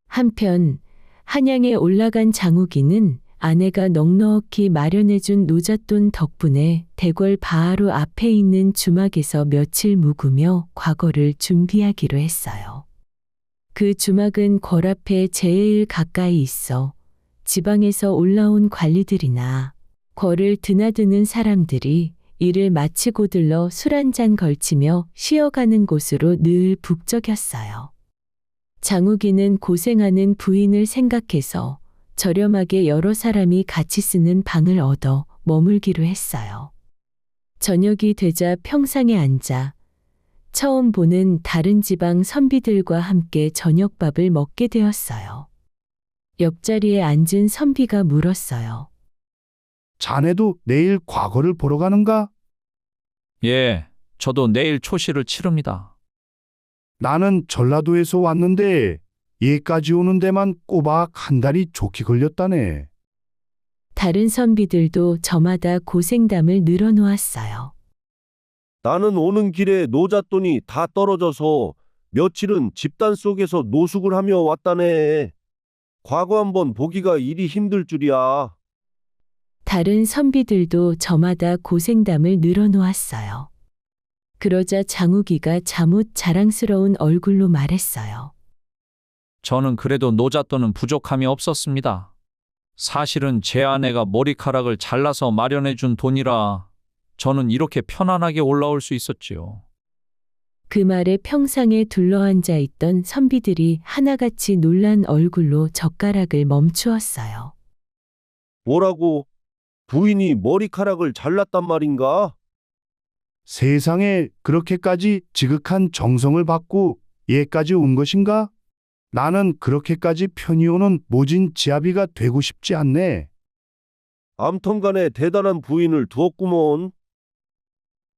Speaker 1: 한편 한양에 올라간 장우기는 아내가 넉넉히 마련해준 노잣돈 덕분에 대궐 바로 앞에 있는 주막에서 며칠 묵으며 과거를 준비하기로 했어요. 그 주막은 궐 앞에 제일 가까이 있어 지방에서 올라온 관리들이나 궐을 드나드는 사람들이 일을 마치고 들러 술 한잔 걸치며 쉬어가는 곳으로 늘 북적였어요. 장우기는 고생하는 부인을 생각해서 저렴하게 여러 사람이 같이 쓰는 방을 얻어 머물기로 했어요. 저녁이 되자 평상에 앉아 처음 보는 다른 지방 선비들과 함께 저녁밥을 먹게 되었어요. 옆자리에 앉은 선비가 물었어요.
Speaker 6: 자네도 내일 과거를 보러 가는가?
Speaker 9: 예, 저도 내일 초시를 치릅니다.
Speaker 6: 나는 전라도에서 왔는데 얘까지 오는 데만 꼬박 한 달이 좋게 걸렸다네.
Speaker 1: 다른 선비들도 저마다 고생담을 늘어놓았어요.
Speaker 10: 나는 오는 길에 노잣돈이 다 떨어져서 며칠은 집단 속에서 노숙을 하며 왔다네. 과거 한번 보기가 이리 힘들 줄이야.
Speaker 1: 다른 선비들도 저마다 고생담을 늘어놓았어요. 그러자 장우기가 자뭇 자랑스러운 얼굴로 말했어요.
Speaker 9: 저는 그래도 노잣돈은 부족함이 없었습니다. 사실은 제 아내가 머리카락을 잘라서 마련해 준 돈이라 저는 이렇게 편안하게 올라올 수 있었지요.
Speaker 1: 그 말에 평상에 둘러앉아 있던 선비들이 하나같이 놀란 얼굴로 젓가락을 멈추었어요.
Speaker 10: 뭐라고? 부인이 머리카락을 잘랐단 말인가?
Speaker 6: 세상에 그렇게까지 지극한 정성을 받고 얘까지 온 것인가? 나는 그렇게까지 편히 오는 모진 지아비가 되고 싶지 않네.
Speaker 10: 암튼간에 대단한 부인을 두었구먼.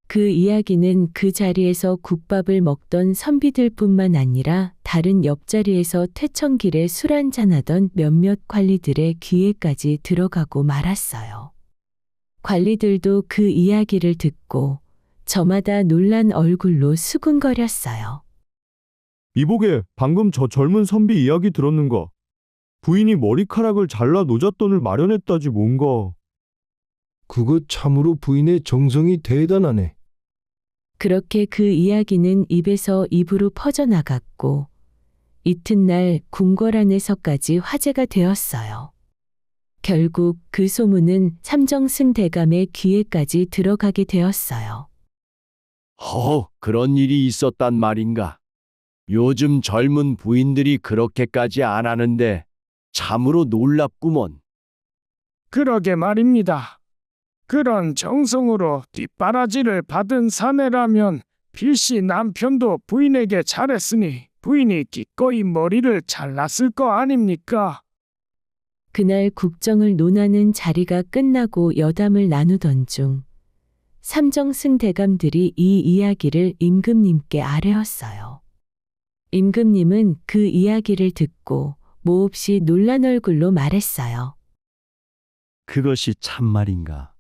Speaker 1: 그 이야기는 그 자리에서 국밥을 먹던 선비들뿐만 아니라 다른 옆자리에서 퇴청길에 술 한잔하던 몇몇 관리들의 귀에까지 들어가고 말았어요. 관리들도 그 이야기를 듣고 저마다 놀란 얼굴로 수군거렸어요.
Speaker 2: 이보게, 방금 저 젊은 선비 이야기 들었는가? 부인이 머리카락을 잘라 노잣돈을 마련했다지 뭔가.
Speaker 3: 그거 참으로 부인의 정성이 대단하네.
Speaker 1: 그렇게 그 이야기는 입에서 입으로 퍼져나갔고 이튿날 궁궐 안에서까지 화제가 되었어요. 결국 그 소문은 삼정승 대감의 귀에까지 들어가게 되었어요.
Speaker 11: 그런 일이 있었단 말인가? 요즘 젊은 부인들이 그렇게까지 안 하는데 참으로 놀랍구먼.
Speaker 3: 그러게 말입니다. 그런 정성으로 뒷바라지를 받은 사내라면 필시 남편도 부인에게 잘했으니 부인이 기꺼이 머리를 잘랐을 거 아닙니까?
Speaker 1: 그날 국정을 논하는 자리가 끝나고 여담을 나누던 중 삼정승 대감들이 이 이야기를 임금님께 아뢰었어요. 임금님은 그 이야기를 듣고 몹시 놀란 얼굴로 말했어요.
Speaker 11: 그것이 참말인가?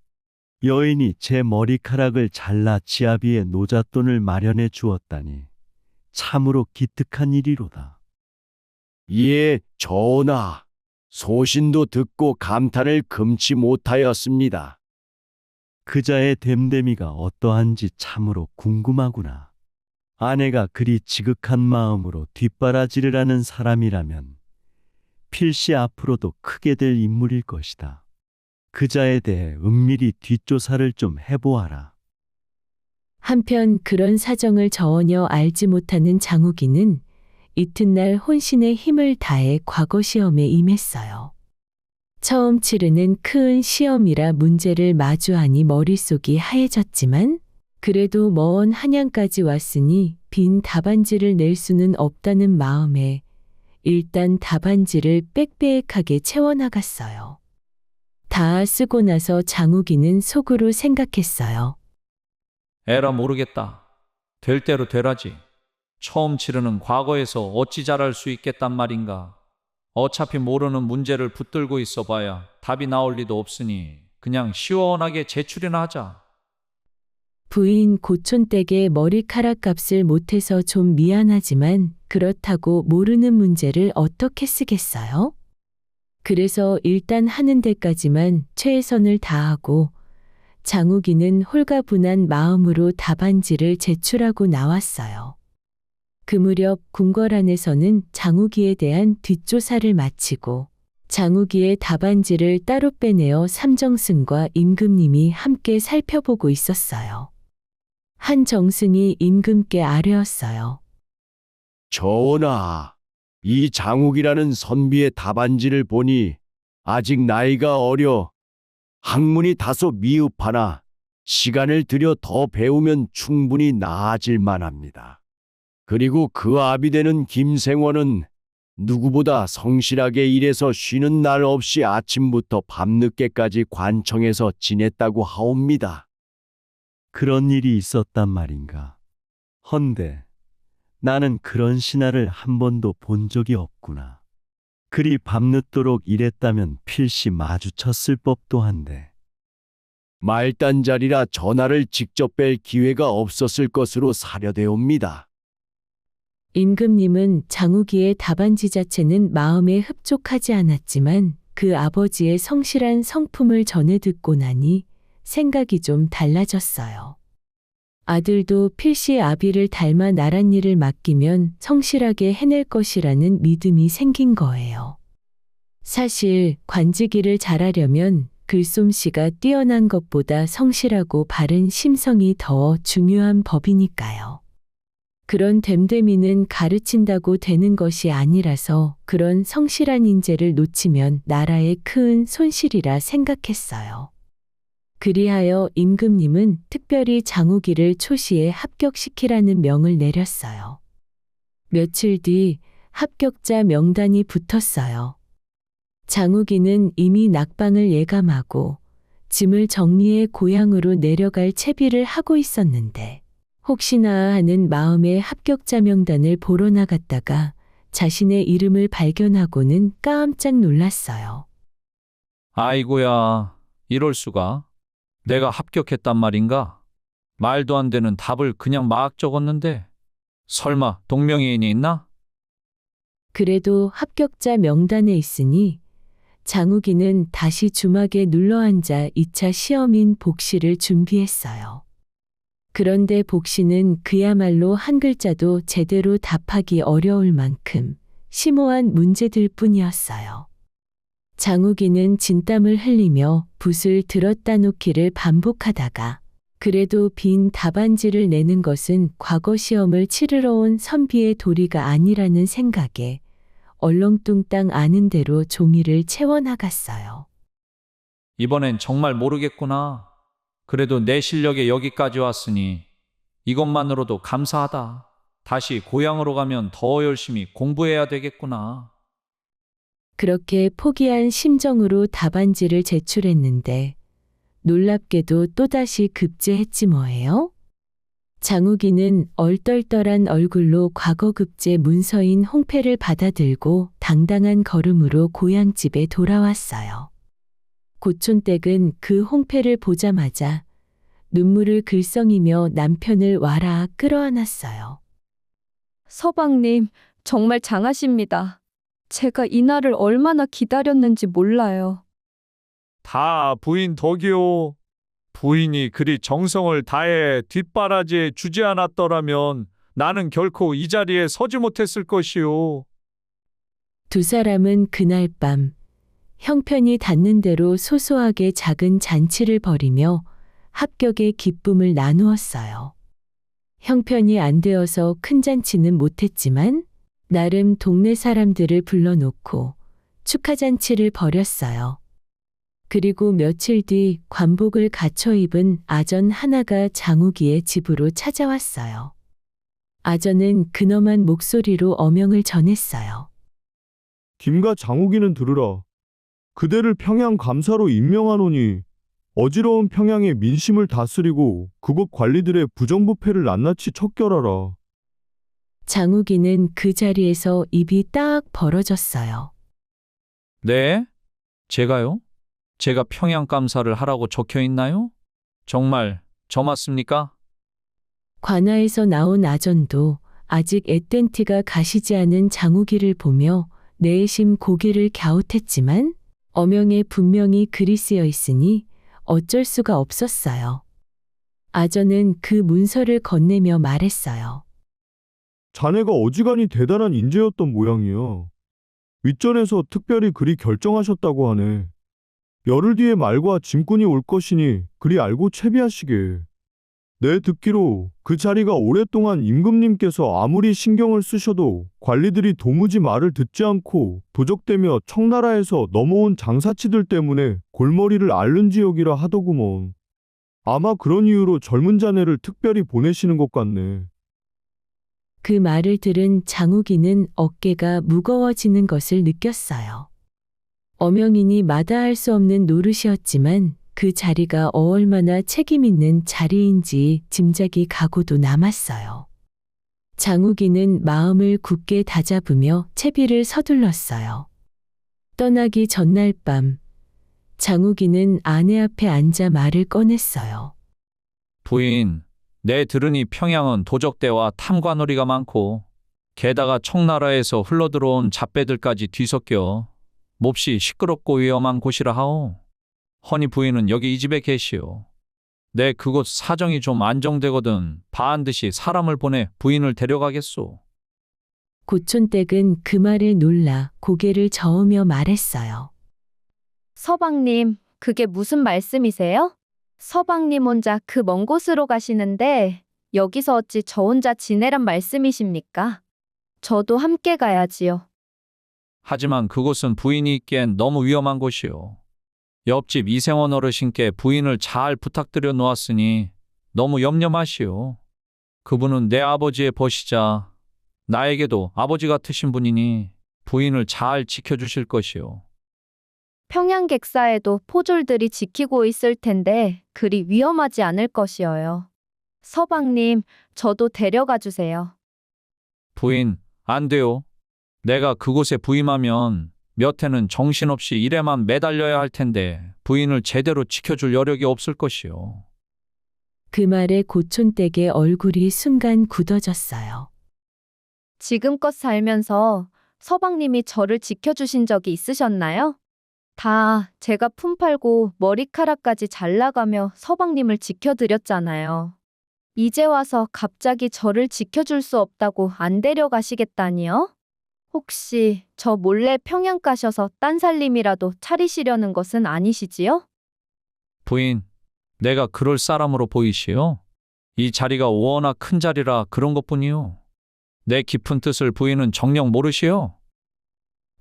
Speaker 11: 여인이 제 머리카락을 잘라 지아비의 노잣돈을 마련해 주었다니 참으로 기특한 일이로다. 예, 전하. 소신도 듣고 감탄을 금치 못하였습니다. 그자의 됨됨이가 어떠한지 참으로 궁금하구나. 아내가 그리 지극한 마음으로 뒷바라지를 하는 사람이라면 필시 앞으로도 크게 될 인물일 것이다. 그자에 대해 은밀히 뒷조사를 좀 해보아라.
Speaker 1: 한편 그런 사정을 전혀 알지 못하는 장욱이는 이튿날 혼신의 힘을 다해 과거 시험에 임했어요. 처음 치르는 큰 시험이라 문제를 마주하니 머릿속이 하얘졌지만 그래도 먼 한양까지 왔으니 빈 답안지를 낼 수는 없다는 마음에 일단 답안지를 빽빽하게 채워나갔어요. 다 쓰고 나서 장욱이는 속으로 생각했어요.
Speaker 9: 에라 모르겠다. 될 대로 되라지. 처음 치르는 과거에서 어찌 잘할 수 있겠단 말인가. 어차피 모르는 문제를 붙들고 있어 봐야 답이 나올 리도 없으니 그냥 시원하게 제출이나 하자.
Speaker 1: 부인 고촌댁에 머리카락 값을 못해서 좀 미안하지만 그렇다고 모르는 문제를 어떻게 쓰겠어요? 그래서 일단 하는 데까지만 최선을 다하고 장욱이는 홀가분한 마음으로 답안지를 제출하고 나왔어요. 그 무렵 궁궐안에서는 장욱이에 대한 뒷조사를 마치고 장욱이의 답안지를 따로 빼내어 삼정승과 임금님이 함께 살펴보고 있었어요. 한정승이 임금께 아뢰었어요.
Speaker 11: 전하, 이 장욱이라는 선비의 답안지를 보니 아직 나이가 어려 학문이 다소 미흡하나 시간을 들여 더 배우면 충분히 나아질 만합니다. 그리고 그 아비 되는 김생원은 누구보다 성실하게 일해서 쉬는 날 없이 아침부터 밤늦게까지 관청에서 지냈다고 하옵니다.
Speaker 2: 그런 일이 있었단 말인가. 헌데 나는 그런 신하를 한 번도 본 적이 없구나. 그리 밤늦도록 일했다면 필시 마주쳤을 법도 한데.
Speaker 11: 말단자리라 전하를 직접 뵐 기회가 없었을 것으로 사려되옵니다.
Speaker 1: 임금님은 장욱이의 답안지 자체는 마음에 흡족하지 않았지만 그 아버지의 성실한 성품을 전해 듣고 나니 생각이 좀 달라졌어요. 아들도 필시 아비를 닮아 나란 일을 맡기면 성실하게 해낼 것이라는 믿음이 생긴 거예요. 사실 관직일을 잘하려면 글솜씨가 뛰어난 것보다 성실하고 바른 심성이 더 중요한 법이니까요. 그런 됨됨이는 가르친다고 되는 것이 아니라서 그런 성실한 인재를 놓치면 나라에 큰 손실이라 생각했어요. 그리하여 임금님은 특별히 장욱이를 초시에 합격시키라는 명을 내렸어요. 며칠 뒤 합격자 명단이 붙었어요. 장욱이는 이미 낙방을 예감하고 짐을 정리해 고향으로 내려갈 채비를 하고 있었는데 혹시나 하는 마음에 합격자 명단을 보러 나갔다가 자신의 이름을 발견하고는 깜짝 놀랐어요.
Speaker 9: 아이고야, 이럴 수가. 내가 합격했단 말인가? 말도 안 되는 답을 그냥 막 적었는데 설마 동명이인이 있나?
Speaker 1: 그래도 합격자 명단에 있으니 장욱이는 다시 주막에 눌러앉아 2차 시험인 복시를 준비했어요. 그런데 복시는 그야말로 한 글자도 제대로 답하기 어려울 만큼 심오한 문제들 뿐이었어요. 장욱이는 진땀을 흘리며 붓을 들었다 놓기를 반복하다가 그래도 빈 답안지를 내는 것은 과거 시험을 치르러 온 선비의 도리가 아니라는 생각에 얼렁뚱땅 아는 대로 종이를 채워나갔어요.
Speaker 9: 이번엔 정말 모르겠구나. 그래도 내 실력에 여기까지 왔으니 이것만으로도 감사하다. 다시 고향으로 가면 더 열심히 공부해야 되겠구나.
Speaker 1: 그렇게 포기한 심정으로 답안지를 제출했는데 놀랍게도 또다시 급제했지 뭐예요? 장욱이는 얼떨떨한 얼굴로 과거 급제 문서인 홍패를 받아들고 당당한 걸음으로 고향집에 돌아왔어요. 고촌댁은 그 홍패를 보자마자 눈물을 글썽이며 남편을 와라 끌어안았어요.
Speaker 7: 서방님, 정말 장하십니다. 제가 이 날을 얼마나 기다렸는지 몰라요.
Speaker 12: 다 부인 덕이오. 부인이 그리 정성을 다해 뒷바라지에 주지 않았더라면 나는 결코 이 자리에 서지 못했을 것이오.
Speaker 1: 두 사람은 그날 밤 형편이 닿는 대로 소소하게 작은 잔치를 벌이며 합격의 기쁨을 나누었어요. 형편이 안 되어서 큰 잔치는 못했지만 나름 동네 사람들을 불러놓고 축하잔치를 벌였어요. 그리고 며칠 뒤 관복을 갖춰 입은 아전 하나가 장욱이의 집으로 찾아왔어요. 아전은 근엄한 목소리로 어명을 전했어요.
Speaker 13: 김가 장욱이는 들으라. 그대를 평양 감사로 임명하노니 어지러운 평양의 민심을 다스리고 그곳 관리들의 부정부패를 낱낱이 척결하라.
Speaker 1: 장욱이는 그 자리에서 입이 딱 벌어졌어요.
Speaker 9: 네? 제가요? 제가 평양감사를 하라고 적혀 있나요? 정말 저 맞습니까?
Speaker 1: 관아에서 나온 아전도 아직 앳된 티가 가시지 않은 장욱이를 보며 내심 고개를 갸웃했지만 어명에 분명히 글이 쓰여 있으니 어쩔 수가 없었어요. 아전은 그 문서를 건네며 말했어요.
Speaker 13: 자네가 어지간히 대단한 인재였던 모양이야. 윗전에서 특별히 그리 결정하셨다고 하네. 열흘 뒤에 말과 짐꾼이 올 것이니 그리 알고 채비하시게. 내 듣기로 그 자리가 오랫동안 임금님께서 아무리 신경을 쓰셔도 관리들이 도무지 말을 듣지 않고 도적대며 청나라에서 넘어온 장사치들 때문에 골머리를 앓는 지역이라 하더구먼. 아마 그런 이유로 젊은 자네를 특별히 보내시는 것 같네.
Speaker 1: 그 말을 들은 장욱이는 어깨가 무거워지는 것을 느꼈어요. 어명이니 마다할 수 없는 노릇이었지만 그 자리가 얼마나 책임 있는 자리인지 짐작이 가고도 남았어요. 장욱이는 마음을 굳게 다잡으며 채비를 서둘렀어요. 떠나기 전날 밤 장욱이는 아내 앞에 앉아 말을 꺼냈어요.
Speaker 9: 부인, 내 들으니 평양은 도적대와 탐관오리가 많고 게다가 청나라에서 흘러들어온 잡배들까지 뒤섞여 몹시 시끄럽고 위험한 곳이라 하오. 허니 부인은 여기 이 집에 계시오. 내 그곳 사정이 좀 안정되거든 반드시 사람을 보내 부인을 데려가겠소.
Speaker 1: 고촌댁은 그 말에 놀라 고개를 저으며 말했어요.
Speaker 7: 서방님, 그게 무슨 말씀이세요? 서방님 혼자 그 먼 곳으로 가시는데 여기서 어찌 저 혼자 지내란 말씀이십니까? 저도 함께 가야지요.
Speaker 9: 하지만 그곳은 부인이 있기엔 너무 위험한 곳이오. 옆집 이생원 어르신께 부인을 잘 부탁드려 놓았으니 너무 염려 마시오. 그분은 내 아버지의 벗이자 나에게도 아버지 같으신 분이니 부인을 잘 지켜주실 것이오.
Speaker 7: 평양객사에도 포졸들이 지키고 있을 텐데 그리 위험하지 않을 것이어요. 서방님, 저도 데려가 주세요.
Speaker 9: 부인, 안 돼요. 내가 그곳에 부임하면 몇 해는 정신없이 일에만 매달려야 할 텐데 부인을 제대로 지켜줄 여력이 없을 것이오.
Speaker 1: 그 말에 고촌댁의 얼굴이 순간 굳어졌어요.
Speaker 7: 지금껏 살면서 서방님이 저를 지켜주신 적이 있으셨나요? 다 제가 품 팔고 머리카락까지 잘나가며 서방님을 지켜드렸잖아요. 이제 와서 갑자기 저를 지켜줄 수 없다고 안 데려가시겠다니요? 혹시 저 몰래 평양 가셔서 딴 살림이라도 차리시려는 것은 아니시지요?
Speaker 9: 부인, 내가 그럴 사람으로 보이시오? 이 자리가 워낙 큰 자리라 그런 것뿐이오. 내 깊은 뜻을 부인은 정녕 모르시오?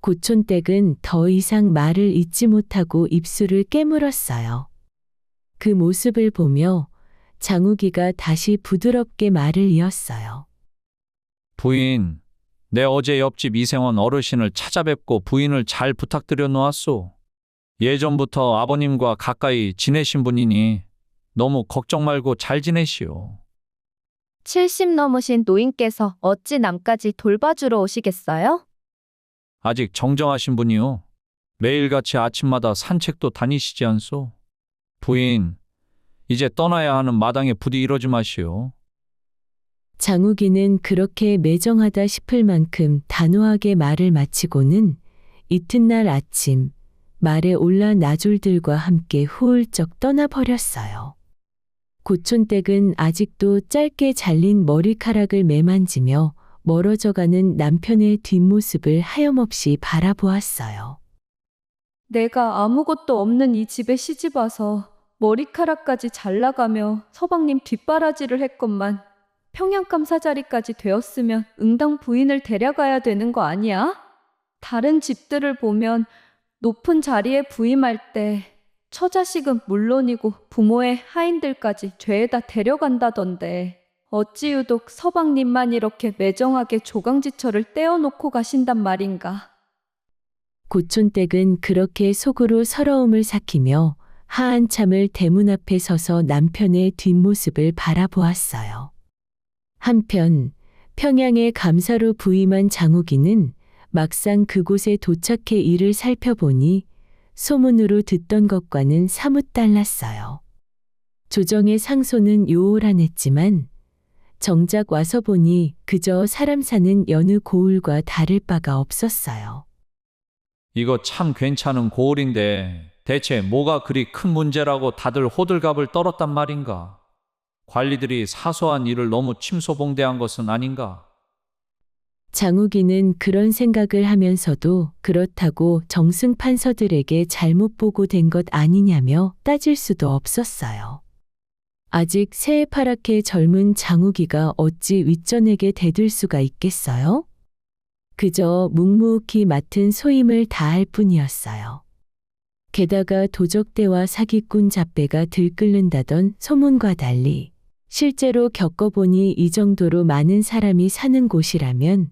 Speaker 1: 고촌댁은 더 이상 말을 잇지 못하고 입술을 깨물었어요. 그 모습을 보며 장욱이가 다시 부드럽게 말을 이었어요.
Speaker 9: 부인, 내 어제 옆집 이생원 어르신을 찾아뵙고 부인을 잘 부탁드려 놓았소. 예전부터 아버님과 가까이 지내신 분이니 너무 걱정 말고 잘 지내시오.
Speaker 7: 70 넘으신 노인께서 어찌 남까지 돌봐주러 오시겠어요?
Speaker 9: 아직 정정하신 분이요. 매일같이 아침마다 산책도 다니시지 않소. 부인, 이제 떠나야 하는 마당에 부디 이러지 마시오.
Speaker 1: 장욱이는 그렇게 매정하다 싶을 만큼 단호하게 말을 마치고는 이튿날 아침 말에 올라 나졸들과 함께 후울적 떠나버렸어요. 고촌댁은 아직도 짧게 잘린 머리카락을 매만지며 멀어져가는 남편의 뒷모습을 하염없이 바라보았어요.
Speaker 7: 내가 아무것도 없는 이 집에 시집 와서 머리카락까지 잘라가며 서방님 뒷바라지를 했건만 평양감사 자리까지 되었으면 응당 부인을 데려가야 되는 거 아니야? 다른 집들을 보면 높은 자리에 부임할 때 처자식은 물론이고 부모의 하인들까지 죄에다 데려간다던데 어찌 유독 서방님만 이렇게 매정하게 조강지처를 떼어놓고 가신단 말인가.
Speaker 1: 고촌댁은 그렇게 속으로 서러움을 삭히며 하한참을 대문 앞에 서서 남편의 뒷모습을 바라보았어요. 한편 평양에 감사로 부임한 장욱이는 막상 그곳에 도착해 이를 살펴보니 소문으로 듣던 것과는 사뭇 달랐어요. 조정의 상소는 요란했지만 정작 와서 보니 그저 사람 사는 여느 고을과 다를 바가 없었어요.
Speaker 9: 이거 참 괜찮은 고을인데 대체 뭐가 그리 큰 문제라고 다들 호들갑을 떨었단 말인가? 관리들이 사소한 일을 너무 침소봉대한 것은 아닌가?
Speaker 1: 장욱이는 그런 생각을 하면서도 그렇다고 정승 판서들에게 잘못 보고된 것 아니냐며 따질 수도 없었어요. 아직 새해파랗게 젊은 장욱이가 어찌 윗전에게 대들 수가 있겠어요? 그저 묵묵히 맡은 소임을 다할 뿐이었어요. 게다가 도적대와 사기꾼 잡배가 들끓는다던 소문과 달리 실제로 겪어보니 이 정도로 많은 사람이 사는 곳이라면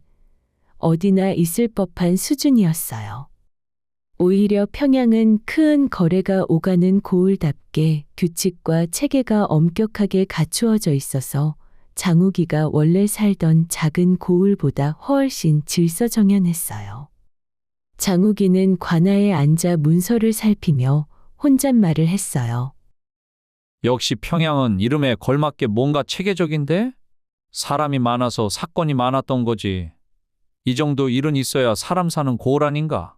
Speaker 1: 어디나 있을 법한 수준이었어요. 오히려 평양은 큰 거래가 오가는 고을답게 규칙과 체계가 엄격하게 갖추어져 있어서 장욱이가 원래 살던 작은 고을보다 훨씬 질서정연했어요. 장욱이는 관아에 앉아 문서를 살피며 혼잣말을 했어요.
Speaker 9: 역시 평양은 이름에 걸맞게 뭔가 체계적인데? 사람이 많아서 사건이 많았던 거지. 이 정도 일은 있어야 사람 사는 고을 아닌가?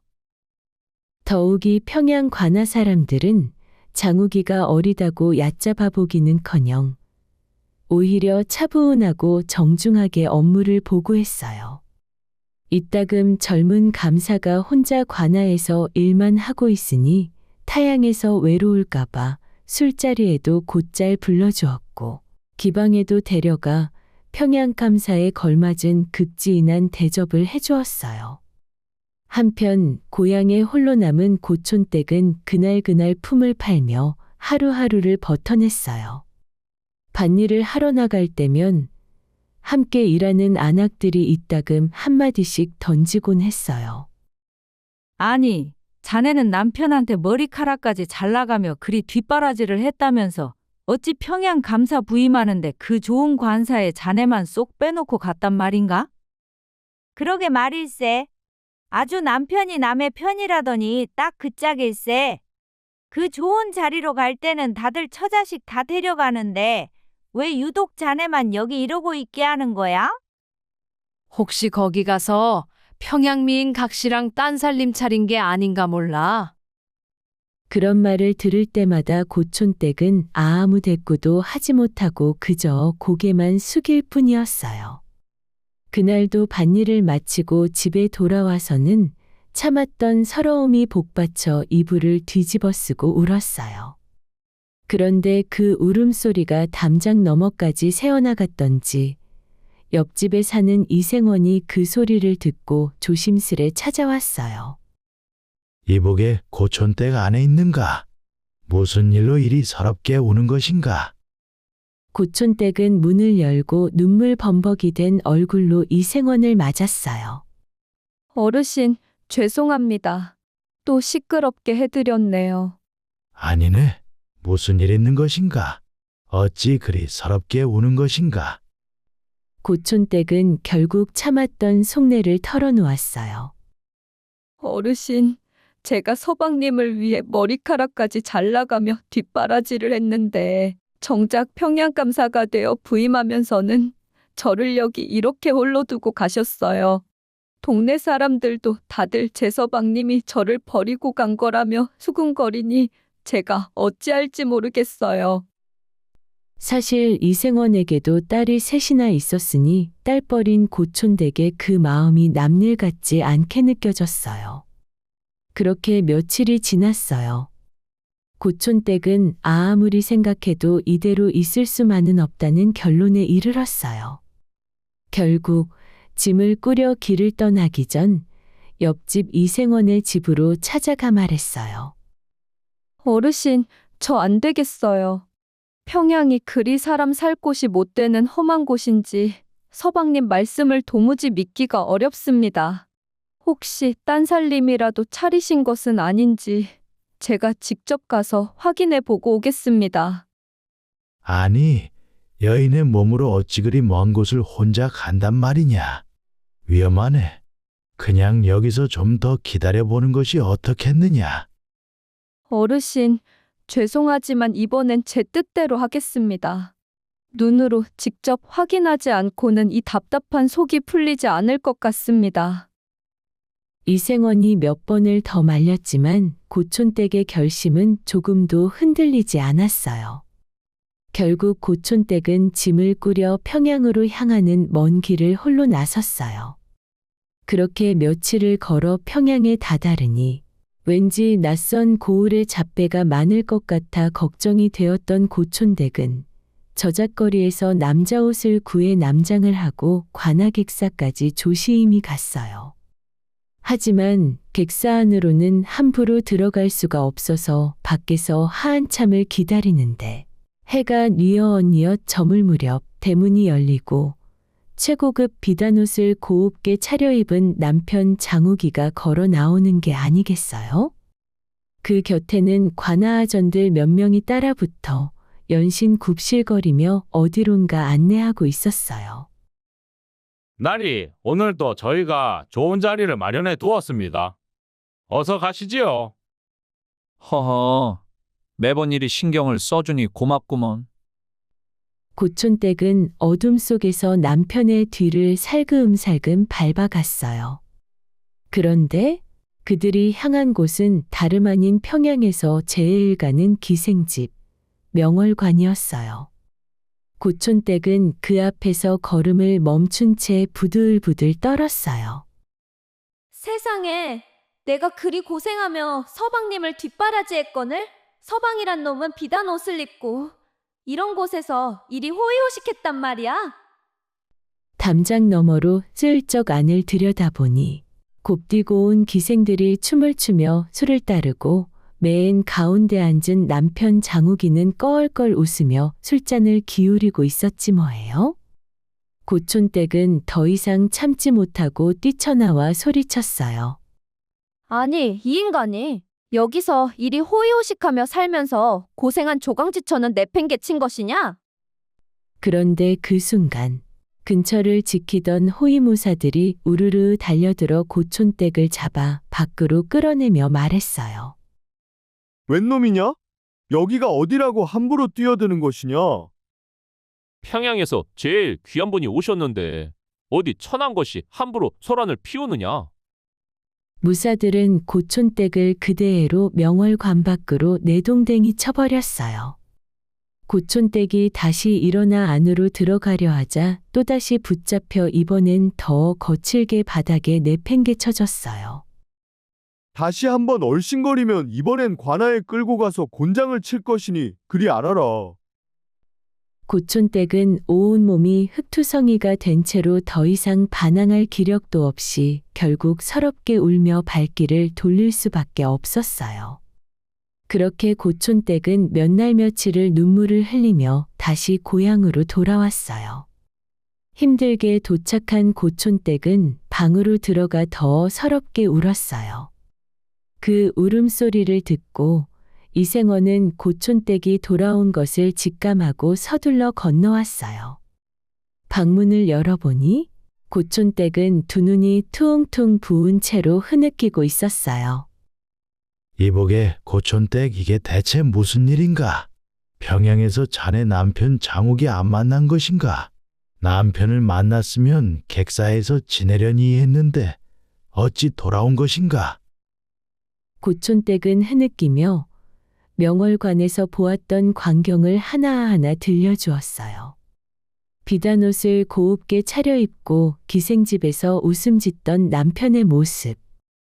Speaker 1: 더욱이 평양 관아 사람들은 장욱이가 어리다고 얕잡아 보기는커녕 오히려 차분하고 정중하게 업무를 보고했어요. 이따금 젊은 감사가 혼자 관아에서 일만 하고 있으니 타향에서 외로울까봐 술자리에도 곧잘 불러주었고 기방에도 데려가 평양감사에 걸맞은 극지인한 대접을 해주었어요. 한편 고향에 홀로 남은 고촌댁은 그날그날 품을 팔며 하루하루를 버텨냈어요. 밭일을 하러 나갈 때면 함께 일하는 안악들이 이따금 한마디씩 던지곤 했어요.
Speaker 8: 아니, 자네는 남편한테 머리카락까지 잘라가며 그리 뒷바라지를 했다면서 어찌 평양 감사 부임하는데 그 좋은 관사에 자네만 쏙 빼놓고 갔단 말인가?
Speaker 14: 그러게 말일세. 아주 남편이 남의 편이라더니 딱 그 짝일세. 그 좋은 자리로 갈 때는 다들 처자식 다 데려가는데 왜 유독 자네만 여기 이러고 있게 하는 거야?
Speaker 15: 혹시 거기 가서 평양미인 각시랑 딴 살림 차린 게 아닌가 몰라.
Speaker 1: 그런 말을 들을 때마다 고촌댁은 아무 대꾸도 하지 못하고 그저 고개만 숙일 뿐이었어요. 그날도 밭일을 마치고 집에 돌아와서는 참았던 서러움이 복받쳐 이불을 뒤집어 쓰고 울었어요. 그런데 그 울음소리가 담장 너머까지 새어나갔던지 옆집에 사는 이생원이 그 소리를 듣고 조심스레 찾아왔어요.
Speaker 6: 이복에 고촌댁 안에 있는가? 무슨 일로 이리 서럽게 우는 것인가?
Speaker 1: 고촌댁은 문을 열고 눈물 범벅이 된 얼굴로 이생원을 맞았어요.
Speaker 7: 어르신, 죄송합니다. 또 시끄럽게 해드렸네요.
Speaker 6: 아니네. 무슨 일 있는 것인가? 어찌 그리 서럽게 우는 것인가?
Speaker 1: 고촌댁은 결국 참았던 속내를 털어놓았어요.
Speaker 7: 어르신, 제가 서방님을 위해 머리카락까지 잘라가며 뒷바라지를 했는데 정작 평양감사가 되어 부임하면서는 저를 여기 이렇게 홀로 두고 가셨어요. 동네 사람들도 다들 제 서방님이 저를 버리고 간 거라며 수군거리니 제가 어찌할지 모르겠어요.
Speaker 1: 사실 이생원에게도 딸이 셋이나 있었으니 딸버린 고촌댁의 그 마음이 남일 같지 않게 느껴졌어요. 그렇게 며칠이 지났어요. 고촌댁은 아무리 생각해도 이대로 있을 수만은 없다는 결론에 이르렀어요. 결국 짐을 꾸려 길을 떠나기 전 옆집 이생원의 집으로 찾아가 말했어요.
Speaker 7: 어르신, 저 안 되겠어요. 평양이 그리 사람 살 곳이 못 되는 험한 곳인지 서방님 말씀을 도무지 믿기가 어렵습니다. 혹시 딴살림이라도 차리신 것은 아닌지 제가 직접 가서 확인해 보고 오겠습니다.
Speaker 6: 아니, 여인의 몸으로 어찌 그리 먼 곳을 혼자 간단 말이냐. 위험하네. 그냥 여기서 좀 더 기다려보는 것이 어떻겠느냐.
Speaker 7: 어르신, 죄송하지만 이번엔 제 뜻대로 하겠습니다. 눈으로 직접 확인하지 않고는 이 답답한 속이 풀리지 않을 것 같습니다.
Speaker 1: 이생원이 몇 번을 더 말렸지만 고촌댁의 결심은 조금도 흔들리지 않았어요. 결국 고촌댁은 짐을 꾸려 평양으로 향하는 먼 길을 홀로 나섰어요. 그렇게 며칠을 걸어 평양에 다다르니 왠지 낯선 고을의 잡배가 많을 것 같아 걱정이 되었던 고촌댁은 저잣거리에서 남자 옷을 구해 남장을 하고 관아객사까지 조시임이 갔어요. 하지만 객사 안으로는 함부로 들어갈 수가 없어서 밖에서 한참을 기다리는데 해가 뉘어언뉘어 저물 무렵 대문이 열리고 최고급 비단옷을 고급게 차려입은 남편 장우기가 걸어 나오는 게 아니겠어요? 그 곁에는 관아아전들 몇 명이 따라붙어 연신 굽실거리며 어디론가 안내하고 있었어요.
Speaker 16: 나리, 오늘도 저희가 좋은 자리를 마련해 두었습니다. 어서 가시지요.
Speaker 9: 허허, 매번 이리 신경을 써주니 고맙구먼.
Speaker 1: 고촌댁은 어둠 속에서 남편의 뒤를 살금살금 밟아갔어요. 그런데 그들이 향한 곳은 다름 아닌 평양에서 제일 가는 기생집, 명월관이었어요. 고촌댁은 그 앞에서 걸음을 멈춘 채 부들부들 떨었어요.
Speaker 17: 세상에, 내가 그리 고생하며 서방님을 뒷바라지했거늘? 서방이란 놈은 비단 옷을 입고 이런 곳에서 이리 호의호식했단 말이야.
Speaker 1: 담장 너머로 슬쩍 안을 들여다보니 곱디고 온 기생들이 춤을 추며 술을 따르고 맨 가운데 앉은 남편 장우기는 껄껄 웃으며 술잔을 기울이고 있었지 뭐예요. 고촌댁은 더 이상 참지 못하고 뛰쳐나와 소리쳤어요.
Speaker 17: 아니, 이 인간이 여기서 이리 호의호식하며 살면서 고생한 조강지처는 내팽개친 것이냐?
Speaker 1: 그런데 그 순간 근처를 지키던 호위무사들이 우르르 달려들어 고촌댁을 잡아 밖으로 끌어내며 말했어요.
Speaker 13: 웬 놈이냐? 여기가 어디라고 함부로 뛰어드는 것이냐?
Speaker 18: 평양에서 제일 귀한 분이 오셨는데 어디 천한 것이 함부로 소란을 피우느냐?
Speaker 1: 무사들은 고촌댁을 그대로 명월관 밖으로 내동댕이 쳐버렸어요. 고촌댁이 다시 일어나 안으로 들어가려 하자 또다시 붙잡혀 이번엔 더 거칠게 바닥에 내팽개쳐졌어요.
Speaker 13: 다시 한번 얼씬거리면 이번엔 관아에 끌고 가서 곤장을 칠 것이니 그리 알아라.
Speaker 1: 고촌댁은 온몸이 흙투성이가 된 채로 더 이상 반항할 기력도 없이 결국 서럽게 울며 발길을 돌릴 수밖에 없었어요. 그렇게 고촌댁은 몇 날 며칠을 눈물을 흘리며 다시 고향으로 돌아왔어요. 힘들게 도착한 고촌댁은 방으로 들어가 더 서럽게 울었어요. 그 울음소리를 듣고 이생원은 고촌댁이 돌아온 것을 직감하고 서둘러 건너왔어요. 방문을 열어보니 고촌댁은 두 눈이 퉁퉁 부은 채로 흐느끼고 있었어요.
Speaker 6: 이보게 고촌댁 이게 대체 무슨 일인가? 평양에서 자네 남편 장욱이 안 만난 것인가? 남편을 만났으면 객사에서 지내려니 했는데 어찌 돌아온 것인가?
Speaker 1: 고촌댁은 흐느끼며 명월관에서 보았던 광경을 하나하나 들려주었어요. 비단옷을 고웁게 차려입고 기생집에서 웃음 짓던 남편의 모습,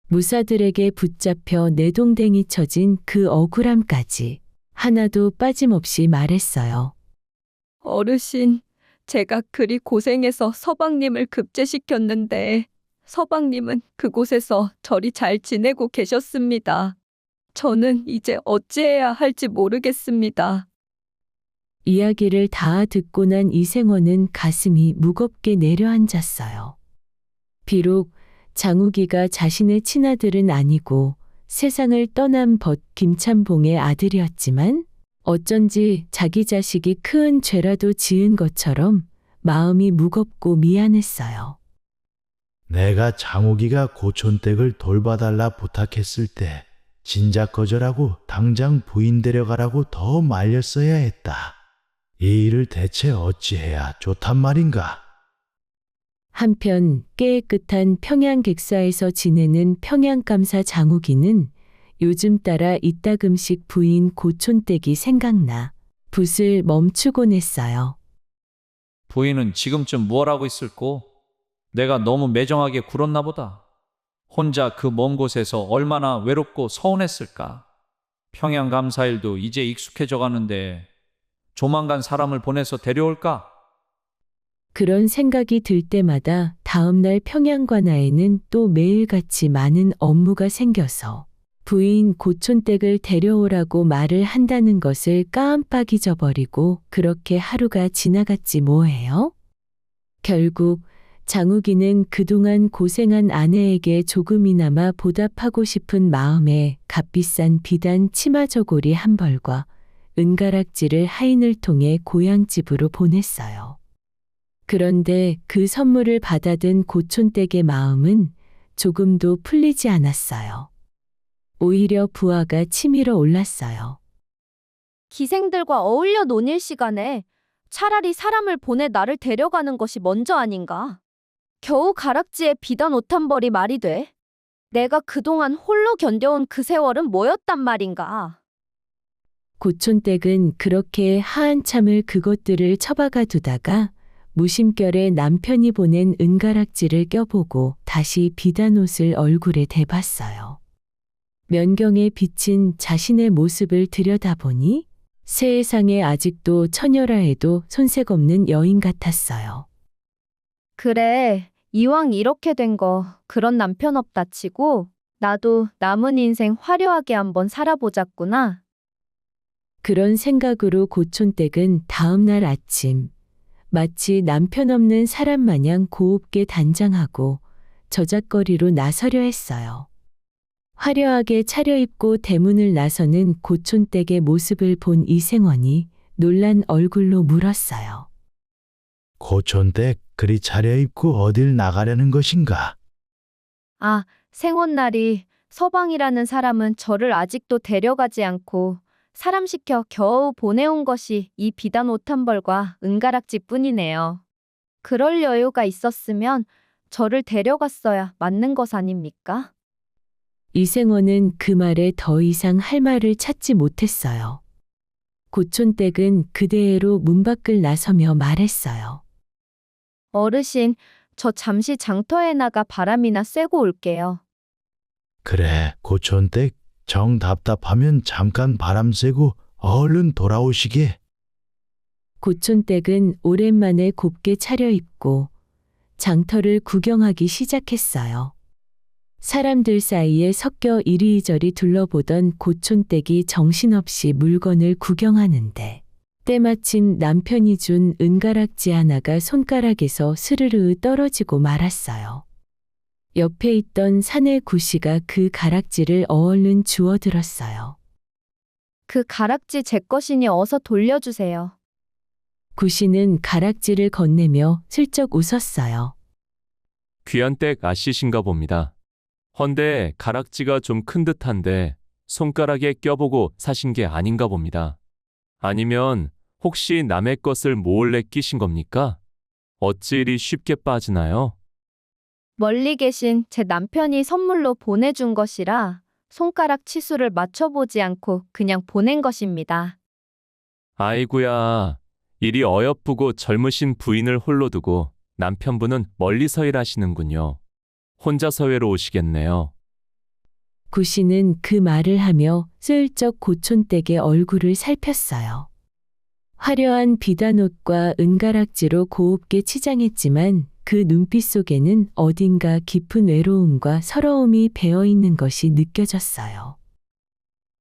Speaker 1: 무사들에게 붙잡혀 내동댕이 쳐진 그 억울함까지 하나도 빠짐없이 말했어요.
Speaker 7: 어르신, 제가 그리 고생해서 서방님을 급제시켰는데 서방님은 그곳에서 저리 잘 지내고 계셨습니다. 저는 이제 어찌해야 할지 모르겠습니다.
Speaker 1: 이야기를 다 듣고 난 이생원은 가슴이 무겁게 내려앉았어요. 비록 장우기가 자신의 친아들은 아니고 세상을 떠난 벗 김참봉의 아들이었지만 어쩐지 자기 자식이 큰 죄라도 지은 것처럼 마음이 무겁고 미안했어요.
Speaker 6: 내가 장욱이가 고촌댁을 돌봐달라 부탁했을 때 진작 거절하고 당장 부인 데려가라고 더 말렸어야 했다. 이 일을 대체 어찌해야 좋단 말인가?
Speaker 1: 한편 깨끗한 평양객사에서 지내는 평양감사 장우기는 요즘 따라 이따금씩 부인 고촌댁이 생각나 붓을 멈추곤 했어요.
Speaker 9: 부인은 지금쯤 뭘 하고 있을꼬? 내가 너무 매정하게 굴었나 보다. 혼자 그 먼 곳에서 얼마나 외롭고 서운했을까. 평양 감사일도 이제 익숙해져 가는데 조만간 사람을 보내서 데려올까?
Speaker 1: 그런 생각이 들 때마다 다음날 평양관하에는 또 매일같이 많은 업무가 생겨서 부인 고촌댁을 데려오라고 말을 한다는 것을 깜빡 잊어버리고 그렇게 하루가 지나갔지 뭐예요? 결국 장우기는 그동안 고생한 아내에게 조금이나마 보답하고 싶은 마음에 값비싼 비단 치마 저고리 한 벌과 은가락지를 하인을 통해 고향집으로 보냈어요. 그런데 그 선물을 받아든 고촌댁의 마음은 조금도 풀리지 않았어요. 오히려 부하가 치밀어 올랐어요.
Speaker 17: 기생들과 어울려 논일 시간에 차라리 사람을 보내 나를 데려가는 것이 먼저 아닌가? 겨우 가락지에 비단 옷 한 벌이 말이 돼? 내가 그동안 홀로 견뎌온 그 세월은 뭐였단 말인가?
Speaker 1: 고촌댁은 그렇게 한참을 그것들을 처박아 두다가 무심결에 남편이 보낸 은가락지를 껴보고 다시 비단옷을 얼굴에 대봤어요. 면경에 비친 자신의 모습을 들여다보니 세상에 아직도 처녀라 해도 손색 없는 여인 같았어요.
Speaker 17: 그래, 이왕 이렇게 된 거 그런 남편 없다 치고 나도 남은 인생 화려하게 한번 살아보자꾸나.
Speaker 1: 그런 생각으로 고촌댁은 다음날 아침 마치 남편 없는 사람 마냥 고웁게 단장하고 저작거리로 나서려 했어요. 화려하게 차려입고 대문을 나서는 고촌댁의 모습을 본 이생원이 놀란 얼굴로 물었어요.
Speaker 6: 고촌댁 그리 차려입고 어딜 나가려는 것인가?
Speaker 17: 아, 생혼날이 서방이라는 사람은 저를 아직도 데려가지 않고 사람 시켜 겨우 보내온 것이 이 비단 옷 한 벌과 은가락지 뿐이네요. 그럴 여유가 있었으면 저를 데려갔어야 맞는 것 아닙니까?
Speaker 1: 이생원은 그 말에 더 이상 할 말을 찾지 못했어요. 고촌댁은 그대로 문 밖을 나서며 말했어요.
Speaker 17: 어르신, 저 잠시 장터에 나가 바람이나 쐬고 올게요.
Speaker 6: 그래, 고촌댁 정 답답하면 잠깐 바람 쐬고 얼른 돌아오시게.
Speaker 1: 고촌댁은 오랜만에 곱게 차려입고 장터를 구경하기 시작했어요. 사람들 사이에 섞여 이리저리 둘러보던 고촌댁이 정신없이 물건을 구경하는데 때마침 남편이 준 은가락지 하나가 손가락에서 스르르 떨어지고 말았어요. 옆에 있던 사내 구씨가 그 가락지를 얼른 주워들었어요.
Speaker 17: 그 가락지 제 것이니 어서 돌려주세요.
Speaker 1: 구씨는 가락지를 건네며 슬쩍 웃었어요.
Speaker 18: 귀한 댁 아씨신가 봅니다. 헌데 가락지가 좀 큰 듯한데 손가락에 껴보고 사신 게 아닌가 봅니다. 아니면 혹시 남의 것을 몰래 끼신 겁니까? 어찌 이리 쉽게 빠지나요?
Speaker 17: 멀리 계신 제 남편이 선물로 보내준 것이라 손가락 치수를 맞춰보지 않고 그냥 보낸 것입니다.
Speaker 18: 아이구야, 일이 어여쁘고 젊으신 부인을 홀로 두고 남편분은 멀리서 일하시는군요. 혼자서 외로우시겠네요.
Speaker 1: 구 씨는 그 말을 하며 슬쩍 고촌댁의 얼굴을 살폈어요. 화려한 비단옷과 은가락지로 고웁게 치장했지만 그 눈빛 속에는 어딘가 깊은 외로움과 서러움이 배어 있는 것이 느껴졌어요.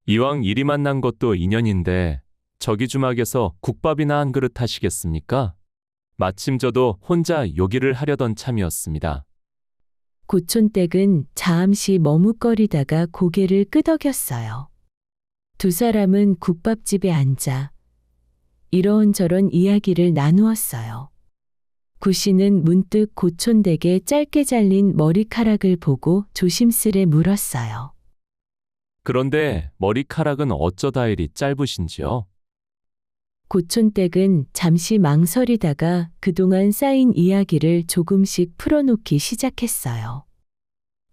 Speaker 18: 이왕 일이 만난 것도 인연인데 저기 주막에서 국밥이나 한 그릇 하시겠습니까? 마침 저도 혼자 요기를 하려던 참이었습니다.
Speaker 1: 고촌댁은 잠시 머뭇거리다가 고개를 끄덕였어요. 두 사람은 국밥집에 앉아 이런저런 이야기를 나누었어요. 구 씨는 문득 고촌댁의 짧게 잘린 머리카락을 보고 조심스레 물었어요.
Speaker 18: 그런데 머리카락은 어쩌다 이리 짧으신지요?
Speaker 1: 고촌댁은 잠시 망설이다가 그동안 쌓인 이야기를 조금씩 풀어놓기 시작했어요.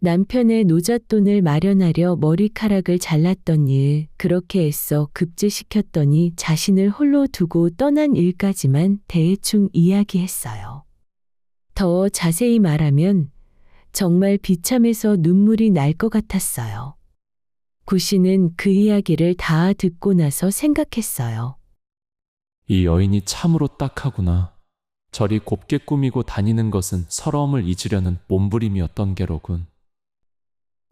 Speaker 1: 남편의 노잣돈을 마련하려 머리카락을 잘랐던 일, 그렇게 애써 급제시켰더니 자신을 홀로 두고 떠난 일까지만 대충 이야기했어요. 더 자세히 말하면 정말 비참해서 눈물이 날 것 같았어요. 구 씨는 그 이야기를 다 듣고 나서 생각했어요.
Speaker 18: 이 여인이 참으로 딱하구나. 저리 곱게 꾸미고 다니는 것은 서러움을 잊으려는 몸부림이었던 게로군.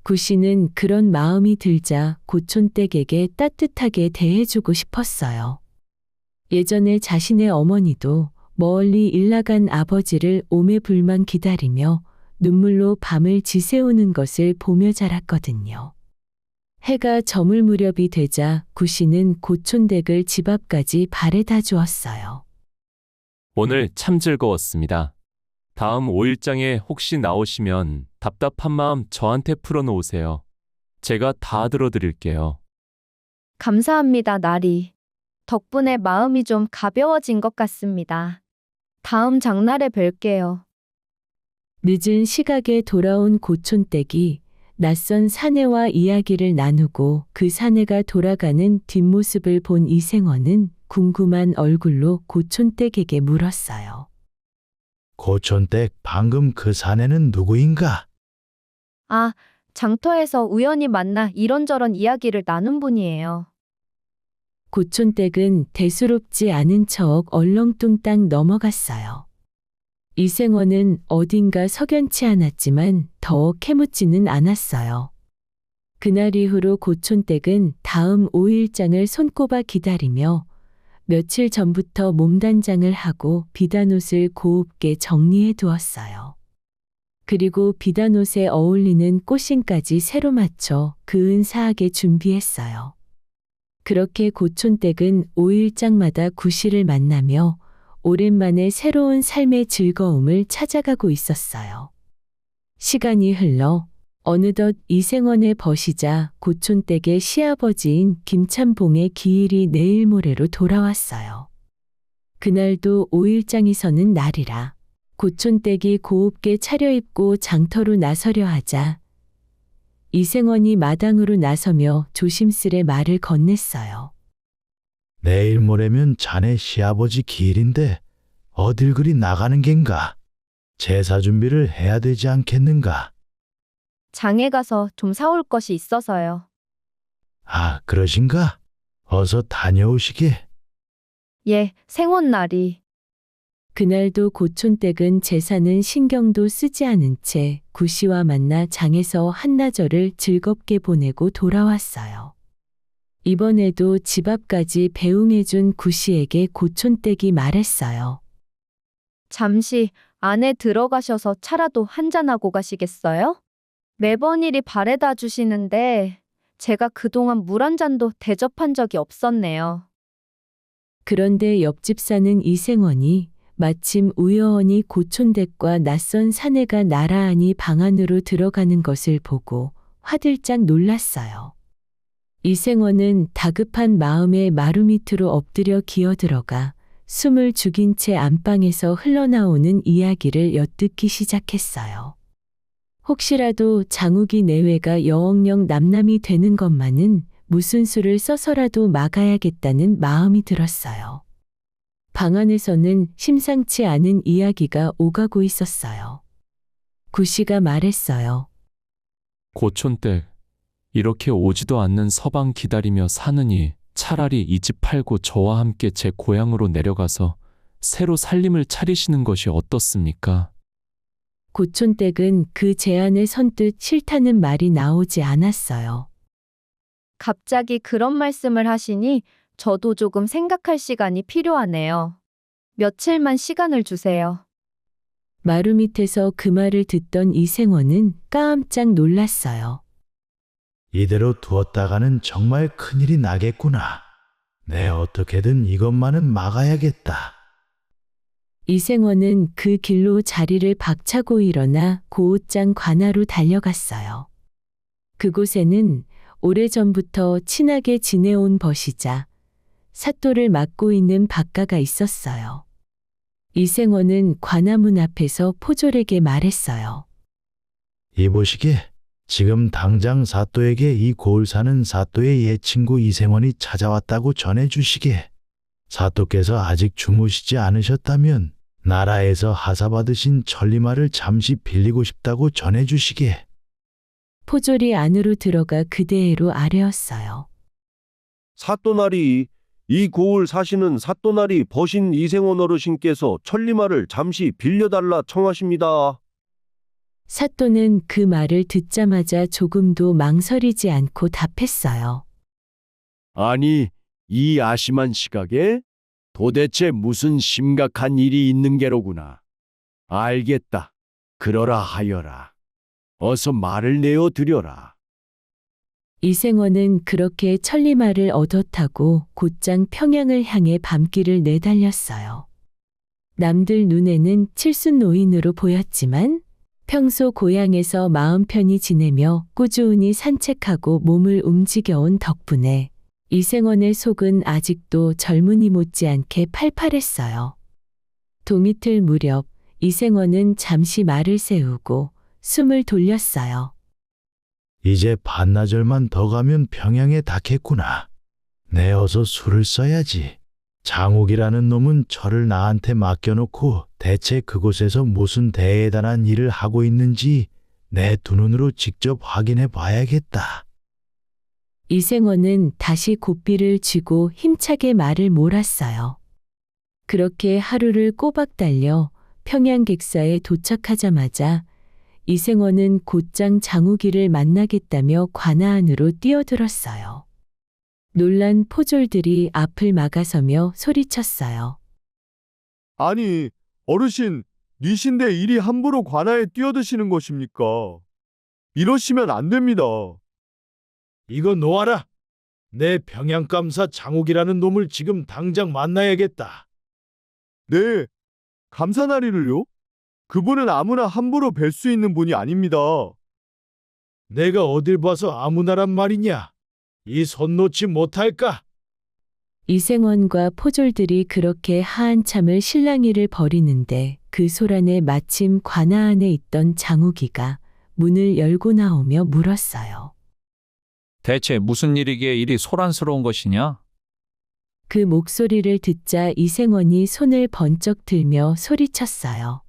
Speaker 1: 구 씨는 그런 마음이 들자 고촌댁에게 따뜻하게 대해주고 싶었어요. 예전에 자신의 어머니도 멀리 일나간 아버지를 오매불만 기다리며 눈물로 밤을 지새우는 것을 보며 자랐거든요. 해가 저물 무렵이 되자 구 씨는 고촌댁을 집 앞까지 바래다 주었어요.
Speaker 18: 오늘 참 즐거웠습니다. 다음 5일장에 혹시 나오시면 답답한 마음 저한테 풀어놓으세요. 제가 다 들어드릴게요.
Speaker 17: 감사합니다, 나리. 덕분에 마음이 좀 가벼워진 것 같습니다. 다음 장날에 뵐게요.
Speaker 1: 늦은 시각에 돌아온 고촌댁이 낯선 사내와 이야기를 나누고 그 사내가 돌아가는 뒷모습을 본 이생원은 궁금한 얼굴로 고촌댁에게 물었어요.
Speaker 6: 고촌댁 방금 그 사내는 누구인가?
Speaker 17: 아, 장터에서 우연히 만나 이런저런 이야기를 나눈 분이에요.
Speaker 1: 고촌댁은 대수롭지 않은 척 얼렁뚱땅 넘어갔어요. 이생원은 어딘가 석연치 않았지만 더 캐묻지는 않았어요. 그날 이후로 고촌댁은 다음 5일장을 손꼽아 기다리며 며칠 전부터 몸단장을 하고 비단옷을 고웁게 정리해 두었어요. 그리고 비단옷에 어울리는 꽃신까지 새로 맞춰 그은사하게 준비했어요. 그렇게 고촌댁은 5일장마다 구 씨를 만나며 오랜만에 새로운 삶의 즐거움을 찾아가고 있었어요. 시간이 흘러 어느덧 이생원의 벗이자 고촌댁의 시아버지인 김참봉의 기일이 내일 모레로 돌아왔어요. 그날도 5일장이 서는 날이라 고촌댁이 고웁게 차려입고 장터로 나서려 하자 이생원이 마당으로 나서며 조심스레 말을 건넸어요.
Speaker 6: 내일 모레면 자네 시아버지 기일인데 어딜 그리 나가는 겐가? 제사 준비를 해야 되지 않겠는가?
Speaker 17: 장에 가서 좀 사올 것이 있어서요.
Speaker 6: 아, 그러신가? 어서 다녀오시게.
Speaker 17: 예, 생혼날이.
Speaker 1: 그날도 고촌댁은 제사는 신경도 쓰지 않은 채 구 씨와 만나 장에서 한나절을 즐겁게 보내고 돌아왔어요. 이번에도 집 앞까지 배웅해준 구 씨에게 고촌댁이 말했어요.
Speaker 17: 잠시 안에 들어가셔서 차라도 한잔하고 가시겠어요? 매번 이리 바래다 주시는데 제가 그동안 물 한 잔도 대접한 적이 없었네요.
Speaker 1: 그런데 옆집 사는 이생원이 마침 우연히 고촌댁과 낯선 사내가 나란히 방 안으로 들어가는 것을 보고 화들짝 놀랐어요. 이생원은 다급한 마음에 마루 밑으로 엎드려 기어들어가 숨을 죽인 채 안방에서 흘러나오는 이야기를 엿듣기 시작했어요. 혹시라도 장욱이 내외가 여억령 남남이 되는 것만은 무슨 수를 써서라도 막아야겠다는 마음이 들었어요. 방 안에서는 심상치 않은 이야기가 오가고 있었어요. 구씨가 말했어요.
Speaker 18: 고촌댁, 이렇게 오지도 않는 서방 기다리며 사느니 차라리 이 집 팔고 저와 함께 제 고향으로 내려가서 새로 살림을 차리시는 것이 어떻습니까?
Speaker 1: 고촌댁은 그 제안에 선뜻 싫다는 말이 나오지 않았어요.
Speaker 17: 갑자기 그런 말씀을 하시니 저도 조금 생각할 시간이 필요하네요. 며칠만 시간을 주세요.
Speaker 1: 마루 밑에서 그 말을 듣던 이생원은 깜짝 놀랐어요.
Speaker 6: 이대로 두었다가는 정말 큰일이 나겠구나. 내 어떻게든 이것만은 막아야겠다.
Speaker 1: 이생원은 그 길로 자리를 박차고 일어나 고옷장 관하로 달려갔어요. 그곳에는 오래전부터 친하게 지내온 벗이자 사또를 맡고 있는 박가가 있었어요. 이생원은 관아문 앞에서 포졸에게 말했어요.
Speaker 6: 이보시게, 지금 당장 사또에게 이 고을 사는 사또의 옛 친구 이생원이 찾아왔다고 전해주시게. 사또께서 아직 주무시지 않으셨다면 나라에서 하사받으신 천리마를 잠시 빌리고 싶다고 전해주시게.
Speaker 1: 포졸이 안으로 들어가 그대로 아뢰었어요.
Speaker 10: 사또나리, 이 고을 사시는 사또나리 버신 이생원 어르신께서 천리마를 잠시 빌려달라 청하십니다.
Speaker 1: 사또는 그 말을 듣자마자 조금도 망설이지 않고 답했어요.
Speaker 11: 아니, 이 아심한 시각에 도대체 무슨 심각한 일이 있는 게로구나. 알겠다. 그러라 하여라. 어서 말을 내어 드려라.
Speaker 1: 이생원은 그렇게 천리마를 얻어 타고 곧장 평양을 향해 밤길을 내달렸어요. 남들 눈에는 칠순 노인으로 보였지만 평소 고향에서 마음 편히 지내며 꾸준히 산책하고 몸을 움직여온 덕분에 이생원의 속은 아직도 젊은이 못지않게 팔팔했어요. 도미틀 무렵 이생원은 잠시 말을 세우고 숨을 돌렸어요.
Speaker 6: 이제 반나절만 더 가면 평양에 닿겠구나. 내 어서 술을 써야지. 장욱이라는 놈은 저를 나한테 맡겨놓고 대체 그곳에서 무슨 대단한 일을 하고 있는지 내 두 눈으로 직접 확인해 봐야겠다.
Speaker 1: 이생원은 다시 고삐를 쥐고 힘차게 말을 몰았어요. 그렇게 하루를 꼬박 달려 평양객사에 도착하자마자 이생원은 곧장 장욱이를 만나겠다며 관아 안으로 뛰어들었어요. 놀란 포졸들이 앞을 막아서며 소리쳤어요.
Speaker 13: 아니, 어르신, 니신데 이리 함부로 관아에 뛰어드시는 것입니까? 이러시면 안 됩니다.
Speaker 3: 이거 놓아라. 내 평양감사 장욱이라는 놈을 지금 당장 만나야겠다.
Speaker 13: 네, 감사나리를요? 그분은 아무나 함부로 뵐 수 있는 분이 아닙니다.
Speaker 3: 내가 어딜 봐서 아무나란 말이냐? 이 손 놓지 못할까?
Speaker 1: 이생원과 포졸들이 그렇게 한참을 실랑이를 벌이는데 그 소란에 마침 관아 안에 있던 장욱이가 문을 열고 나오며 물었어요.
Speaker 9: 대체 무슨 일이기에 이리 소란스러운 것이냐?
Speaker 1: 그 목소리를 듣자 이생원이 손을 번쩍 들며 소리쳤어요.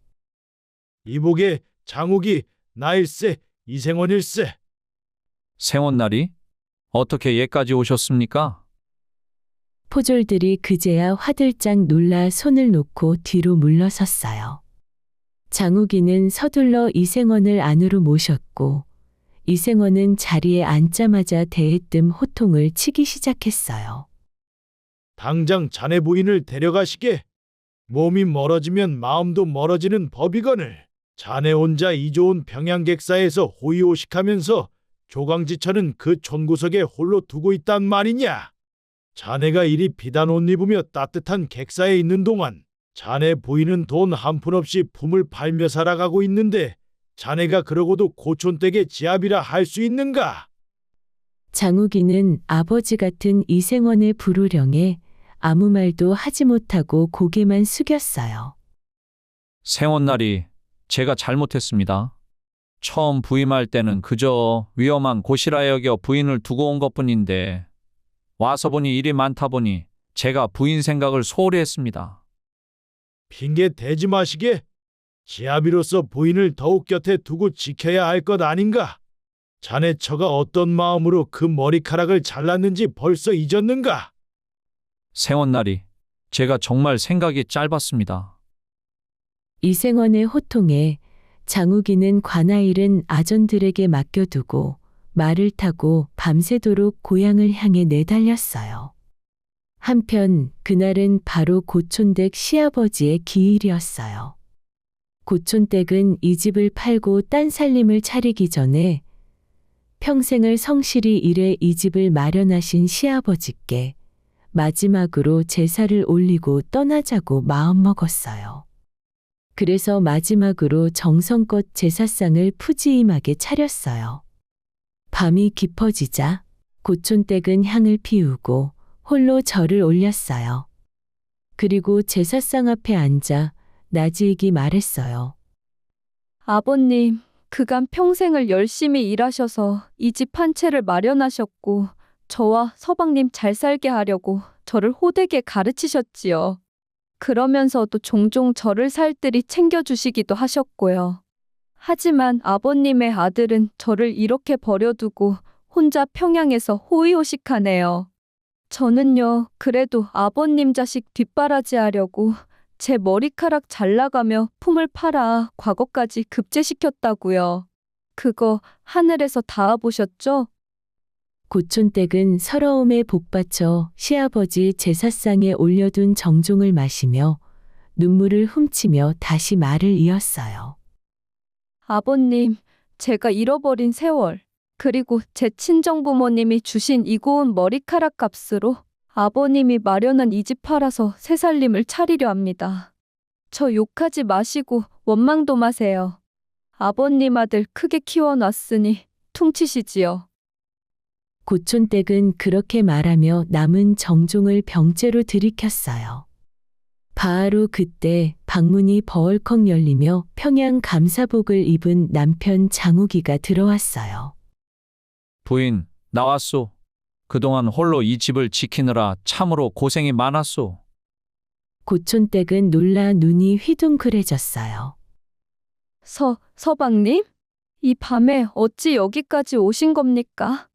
Speaker 3: 이복의 장욱이 나일세, 이생원일세.
Speaker 9: 생원날이? 어떻게 예까지 오셨습니까?
Speaker 1: 포졸들이 그제야 화들짝 놀라 손을 놓고 뒤로 물러섰어요. 장욱이는 서둘러 이생원을 안으로 모셨고 이생원은 자리에 앉자마자 대뜸 호통을 치기 시작했어요.
Speaker 3: 당장 자네 부인을 데려가시게. 몸이 멀어지면 마음도 멀어지는 법이거늘. 자네 혼자 이 좋은 평양객사에서 호의호식하면서 조강지처는 그 촌구석에 홀로 두고 있단 말이냐. 자네가 이리 비단 옷 입으며 따뜻한 객사에 있는 동안 자네 부인은 돈 한 푼 없이 품을 팔며 살아가고 있는데 자네가 그러고도 고촌댁의 지압이라 할 수 있는가?
Speaker 1: 장욱이는 아버지 같은 이생원의 불호령에 아무 말도 하지 못하고 고개만 숙였어요.
Speaker 9: 생원날이 제가 잘못했습니다. 처음 부임할 때는 그저 위험한 곳이라 여겨 부인을 두고 온 것뿐인데 와서 보니 일이 많다 보니 제가 부인 생각을 소홀히 했습니다.
Speaker 3: 핑계 대지 마시게. 지아비로서 부인을 더욱 곁에 두고 지켜야 할 것 아닌가? 자네 처가 어떤 마음으로 그 머리카락을 잘랐는지 벌써 잊었는가?
Speaker 9: 생원날이 제가 정말 생각이 짧았습니다.
Speaker 1: 이생원의 호통에 장욱이는 관아일은 아전들에게 맡겨두고 말을 타고 밤새도록 고향을 향해 내달렸어요. 한편 그날은 바로 고촌댁 시아버지의 기일이었어요. 고촌댁은 이 집을 팔고 딴 살림을 차리기 전에 평생을 성실히 일해 이 집을 마련하신 시아버지께 마지막으로 제사를 올리고 떠나자고 마음먹었어요. 그래서 마지막으로 정성껏 제사상을 푸짐하게 차렸어요. 밤이 깊어지자 고촌댁은 향을 피우고 홀로 절을 올렸어요. 그리고 제사상 앞에 앉아 나지익이 말했어요.
Speaker 7: 아버님, 그간 평생을 열심히 일하셔서 이 집 한 채를 마련하셨고 저와 서방님 잘 살게 하려고 저를 호되게 가르치셨지요. 그러면서도 종종 저를 살뜰히 챙겨주시기도 하셨고요. 하지만 아버님의 아들은 저를 이렇게 버려두고 혼자 평양에서 호의호식하네요. 저는요, 그래도 아버님 자식 뒷바라지하려고 제 머리카락 잘라가며 품을 팔아 과거까지 급제시켰다고요. 그거 하늘에서 닿아보셨죠?
Speaker 1: 고촌댁은 서러움에 복받쳐 시아버지 제사상에 올려둔 정종을 마시며 눈물을 훔치며 다시 말을 이었어요.
Speaker 7: 아버님, 제가 잃어버린 세월, 그리고 제 친정부모님이 주신 이 고운 머리카락 값으로 아버님이 마련한 이 집 팔아서 새 살림을 차리려 합니다. 저 욕하지 마시고 원망도 마세요. 아버님 아들 크게 키워놨으니 퉁치시지요.
Speaker 1: 고촌댁은 그렇게 말하며 남은 정종을 병째로 들이켰어요. 바로 그때 방문이 버얼컥 열리며 평양 감사복을 입은 남편 장욱이가 들어왔어요.
Speaker 9: 부인, 나왔소. 그동안 홀로 이 집을 지키느라 참으로 고생이 많았소.
Speaker 1: 고촌댁은 놀라 눈이 휘둥그레졌어요.
Speaker 7: 서방님? 이 밤에 어찌 여기까지 오신 겁니까?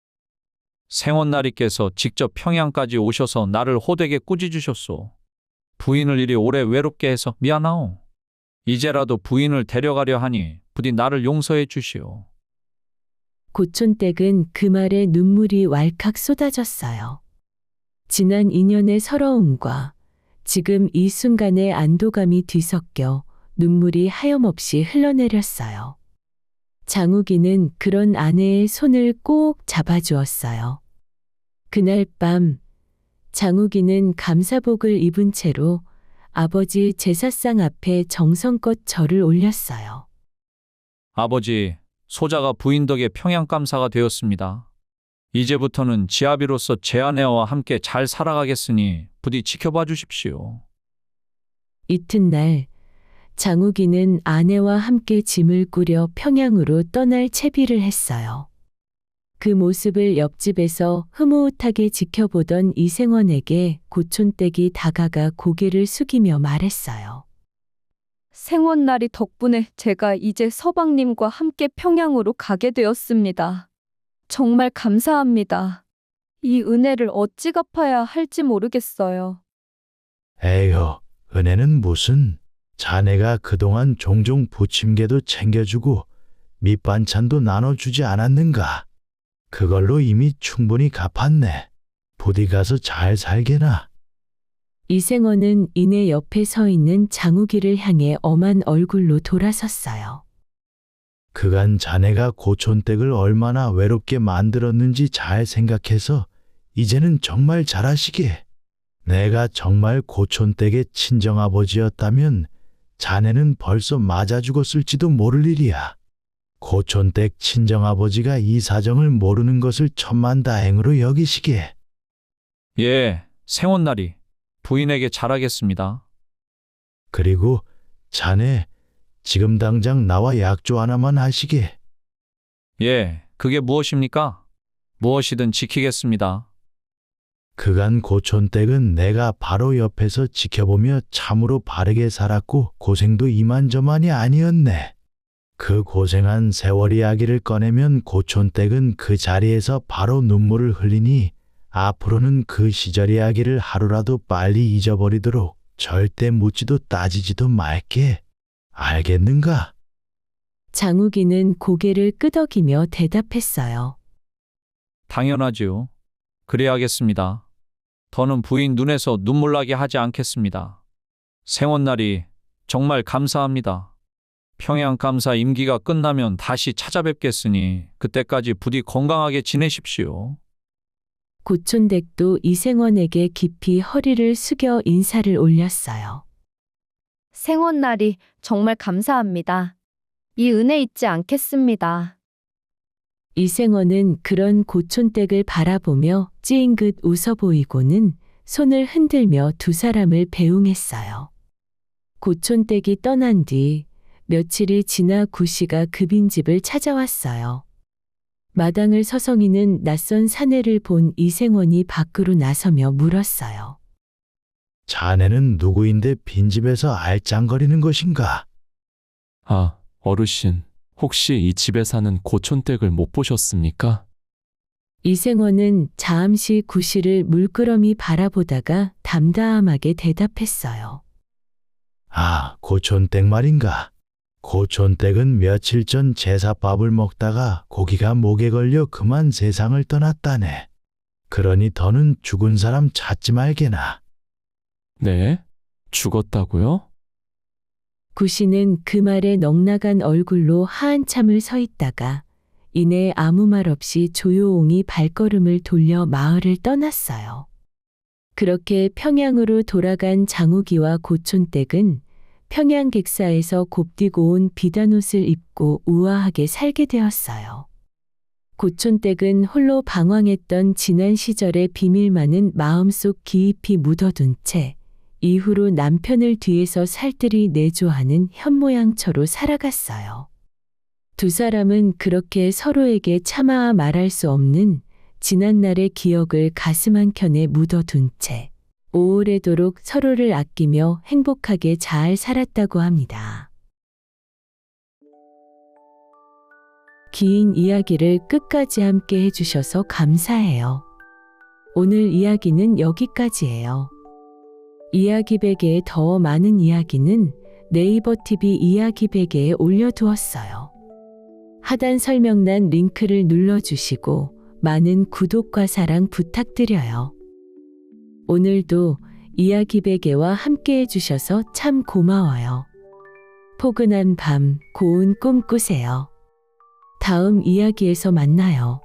Speaker 9: 생원나리께서 직접 평양까지 오셔서 나를 호되게 꾸짖으셨소. 부인을 이리 오래 외롭게 해서 미안하오. 이제라도 부인을 데려가려 하니 부디 나를 용서해 주시오.
Speaker 1: 고촌댁은 그 말에 눈물이 왈칵 쏟아졌어요. 지난 2년의 서러움과 지금 이 순간의 안도감이 뒤섞여 눈물이 하염없이 흘러내렸어요. 장욱이는 그런 아내의 손을 꼭 잡아주었어요. 그날 밤 장욱이는 감사복을 입은 채로 아버지 제사상 앞에 정성껏 절을 올렸어요.
Speaker 9: 아버지, 소자가 부인 덕에 평양감사가 되었습니다. 이제부터는 지아비로서 제 아내와 함께 잘 살아가겠으니 부디 지켜봐 주십시오.
Speaker 1: 이튿날 장욱이는 아내와 함께 짐을 꾸려 평양으로 떠날 채비를 했어요. 그 모습을 옆집에서 흐뭇하게 지켜보던 이생원에게 고촌댁이 다가가 고개를 숙이며 말했어요.
Speaker 7: 생원날이 덕분에 제가 이제 서방님과 함께 평양으로 가게 되었습니다. 정말 감사합니다. 이 은혜를 어찌 갚아야 할지 모르겠어요.
Speaker 6: 에휴, 은혜는 무슨. 자네가 그동안 종종 부침개도 챙겨주고 밑반찬도 나눠주지 않았는가? 그걸로 이미 충분히 갚았네. 부디 가서 잘 살게나.
Speaker 1: 이생원은 이내 옆에 서 있는 장욱이를 향해 엄한 얼굴로 돌아섰어요.
Speaker 6: 그간 자네가 고촌댁을 얼마나 외롭게 만들었는지 잘 생각해서 이제는 정말 잘하시게. 내가 정말 고촌댁의 친정아버지였다면 자네는 벌써 맞아 죽었을지도 모를 일이야. 고촌댁 친정아버지가 이 사정을 모르는 것을 천만다행으로 여기시게.
Speaker 9: 예, 생원나리. 부인에게 잘하겠습니다.
Speaker 6: 그리고 자네 지금 당장 나와 약조 하나만 하시게.
Speaker 9: 예, 그게 무엇입니까? 무엇이든 지키겠습니다.
Speaker 6: 그간 고촌댁은 내가 바로 옆에서 지켜보며 참으로 바르게 살았고 고생도 이만저만이 아니었네. 그 고생한 세월 이야기를 꺼내면 고촌댁은 그 자리에서 바로 눈물을 흘리니 앞으로는 그 시절 이야기를 하루라도 빨리 잊어버리도록 절대 묻지도 따지지도 말게. 알겠는가?
Speaker 1: 장욱이는 고개를 끄덕이며 대답했어요.
Speaker 9: 당연하지요. 그래야겠습니다. 더는 부인 눈에서 눈물 나게 하지 않겠습니다. 생원날이 정말 감사합니다. 평양감사 임기가 끝나면 다시 찾아뵙겠으니 그때까지 부디 건강하게 지내십시오.
Speaker 1: 고촌댁도 이생원에게 깊이 허리를 숙여 인사를 올렸어요.
Speaker 17: 생원날이 정말 감사합니다. 이 은혜 잊지 않겠습니다.
Speaker 1: 이생원은 그런 고촌댁을 바라보며 찡긋 웃어 보이고는 손을 흔들며 두 사람을 배웅했어요. 고촌댁이 떠난 뒤 며칠이 지나 구씨가 그 빈집을 찾아왔어요. 마당을 서성이는 낯선 사내를 본 이생원이 밖으로 나서며 물었어요.
Speaker 6: 자네는 누구인데 빈집에서 알짱거리는 것인가?
Speaker 18: 아, 어르신, 혹시 이 집에 사는 고촌댁을 못 보셨습니까?
Speaker 1: 이생원은 잠시 구씨를 물끄러미 바라보다가 담담하게 대답했어요.
Speaker 6: 아, 고촌댁 말인가? 고촌댁은 며칠 전 제사밥을 먹다가 고기가 목에 걸려 그만 세상을 떠났다네. 그러니 더는 죽은 사람 찾지 말게나.
Speaker 18: 네? 죽었다고요?
Speaker 1: 구씨는 그 말에 넉나간 얼굴로 한참을 서 있다가 이내 아무 말 없이 조용히 발걸음을 돌려 마을을 떠났어요. 그렇게 평양으로 돌아간 장욱이와 고촌댁은 평양객사에서 곱디고 온 비단옷을 입고 우아하게 살게 되었어요. 고촌댁은 홀로 방황했던 지난 시절의 비밀만은 마음속 깊이 묻어둔 채 이후로 남편을 뒤에서 살뜰히 내조하는 현모양처로 살아갔어요. 두 사람은 그렇게 서로에게 차마 말할 수 없는 지난날의 기억을 가슴 한켠에 묻어둔 채 오래도록 서로를 아끼며 행복하게 잘 살았다고 합니다. 긴 이야기를 끝까지 함께 해주셔서 감사해요. 오늘 이야기는 여기까지예요. 이야기 베개에 더 많은 이야기는 네이버 TV 이야기 베개에 올려두었어요. 하단 설명란 링크를 눌러주시고 많은 구독과 사랑 부탁드려요. 오늘도 이야기 베개와 함께 해주셔서 참 고마워요. 포근한 밤, 고운 꿈 꾸세요. 다음 이야기에서 만나요.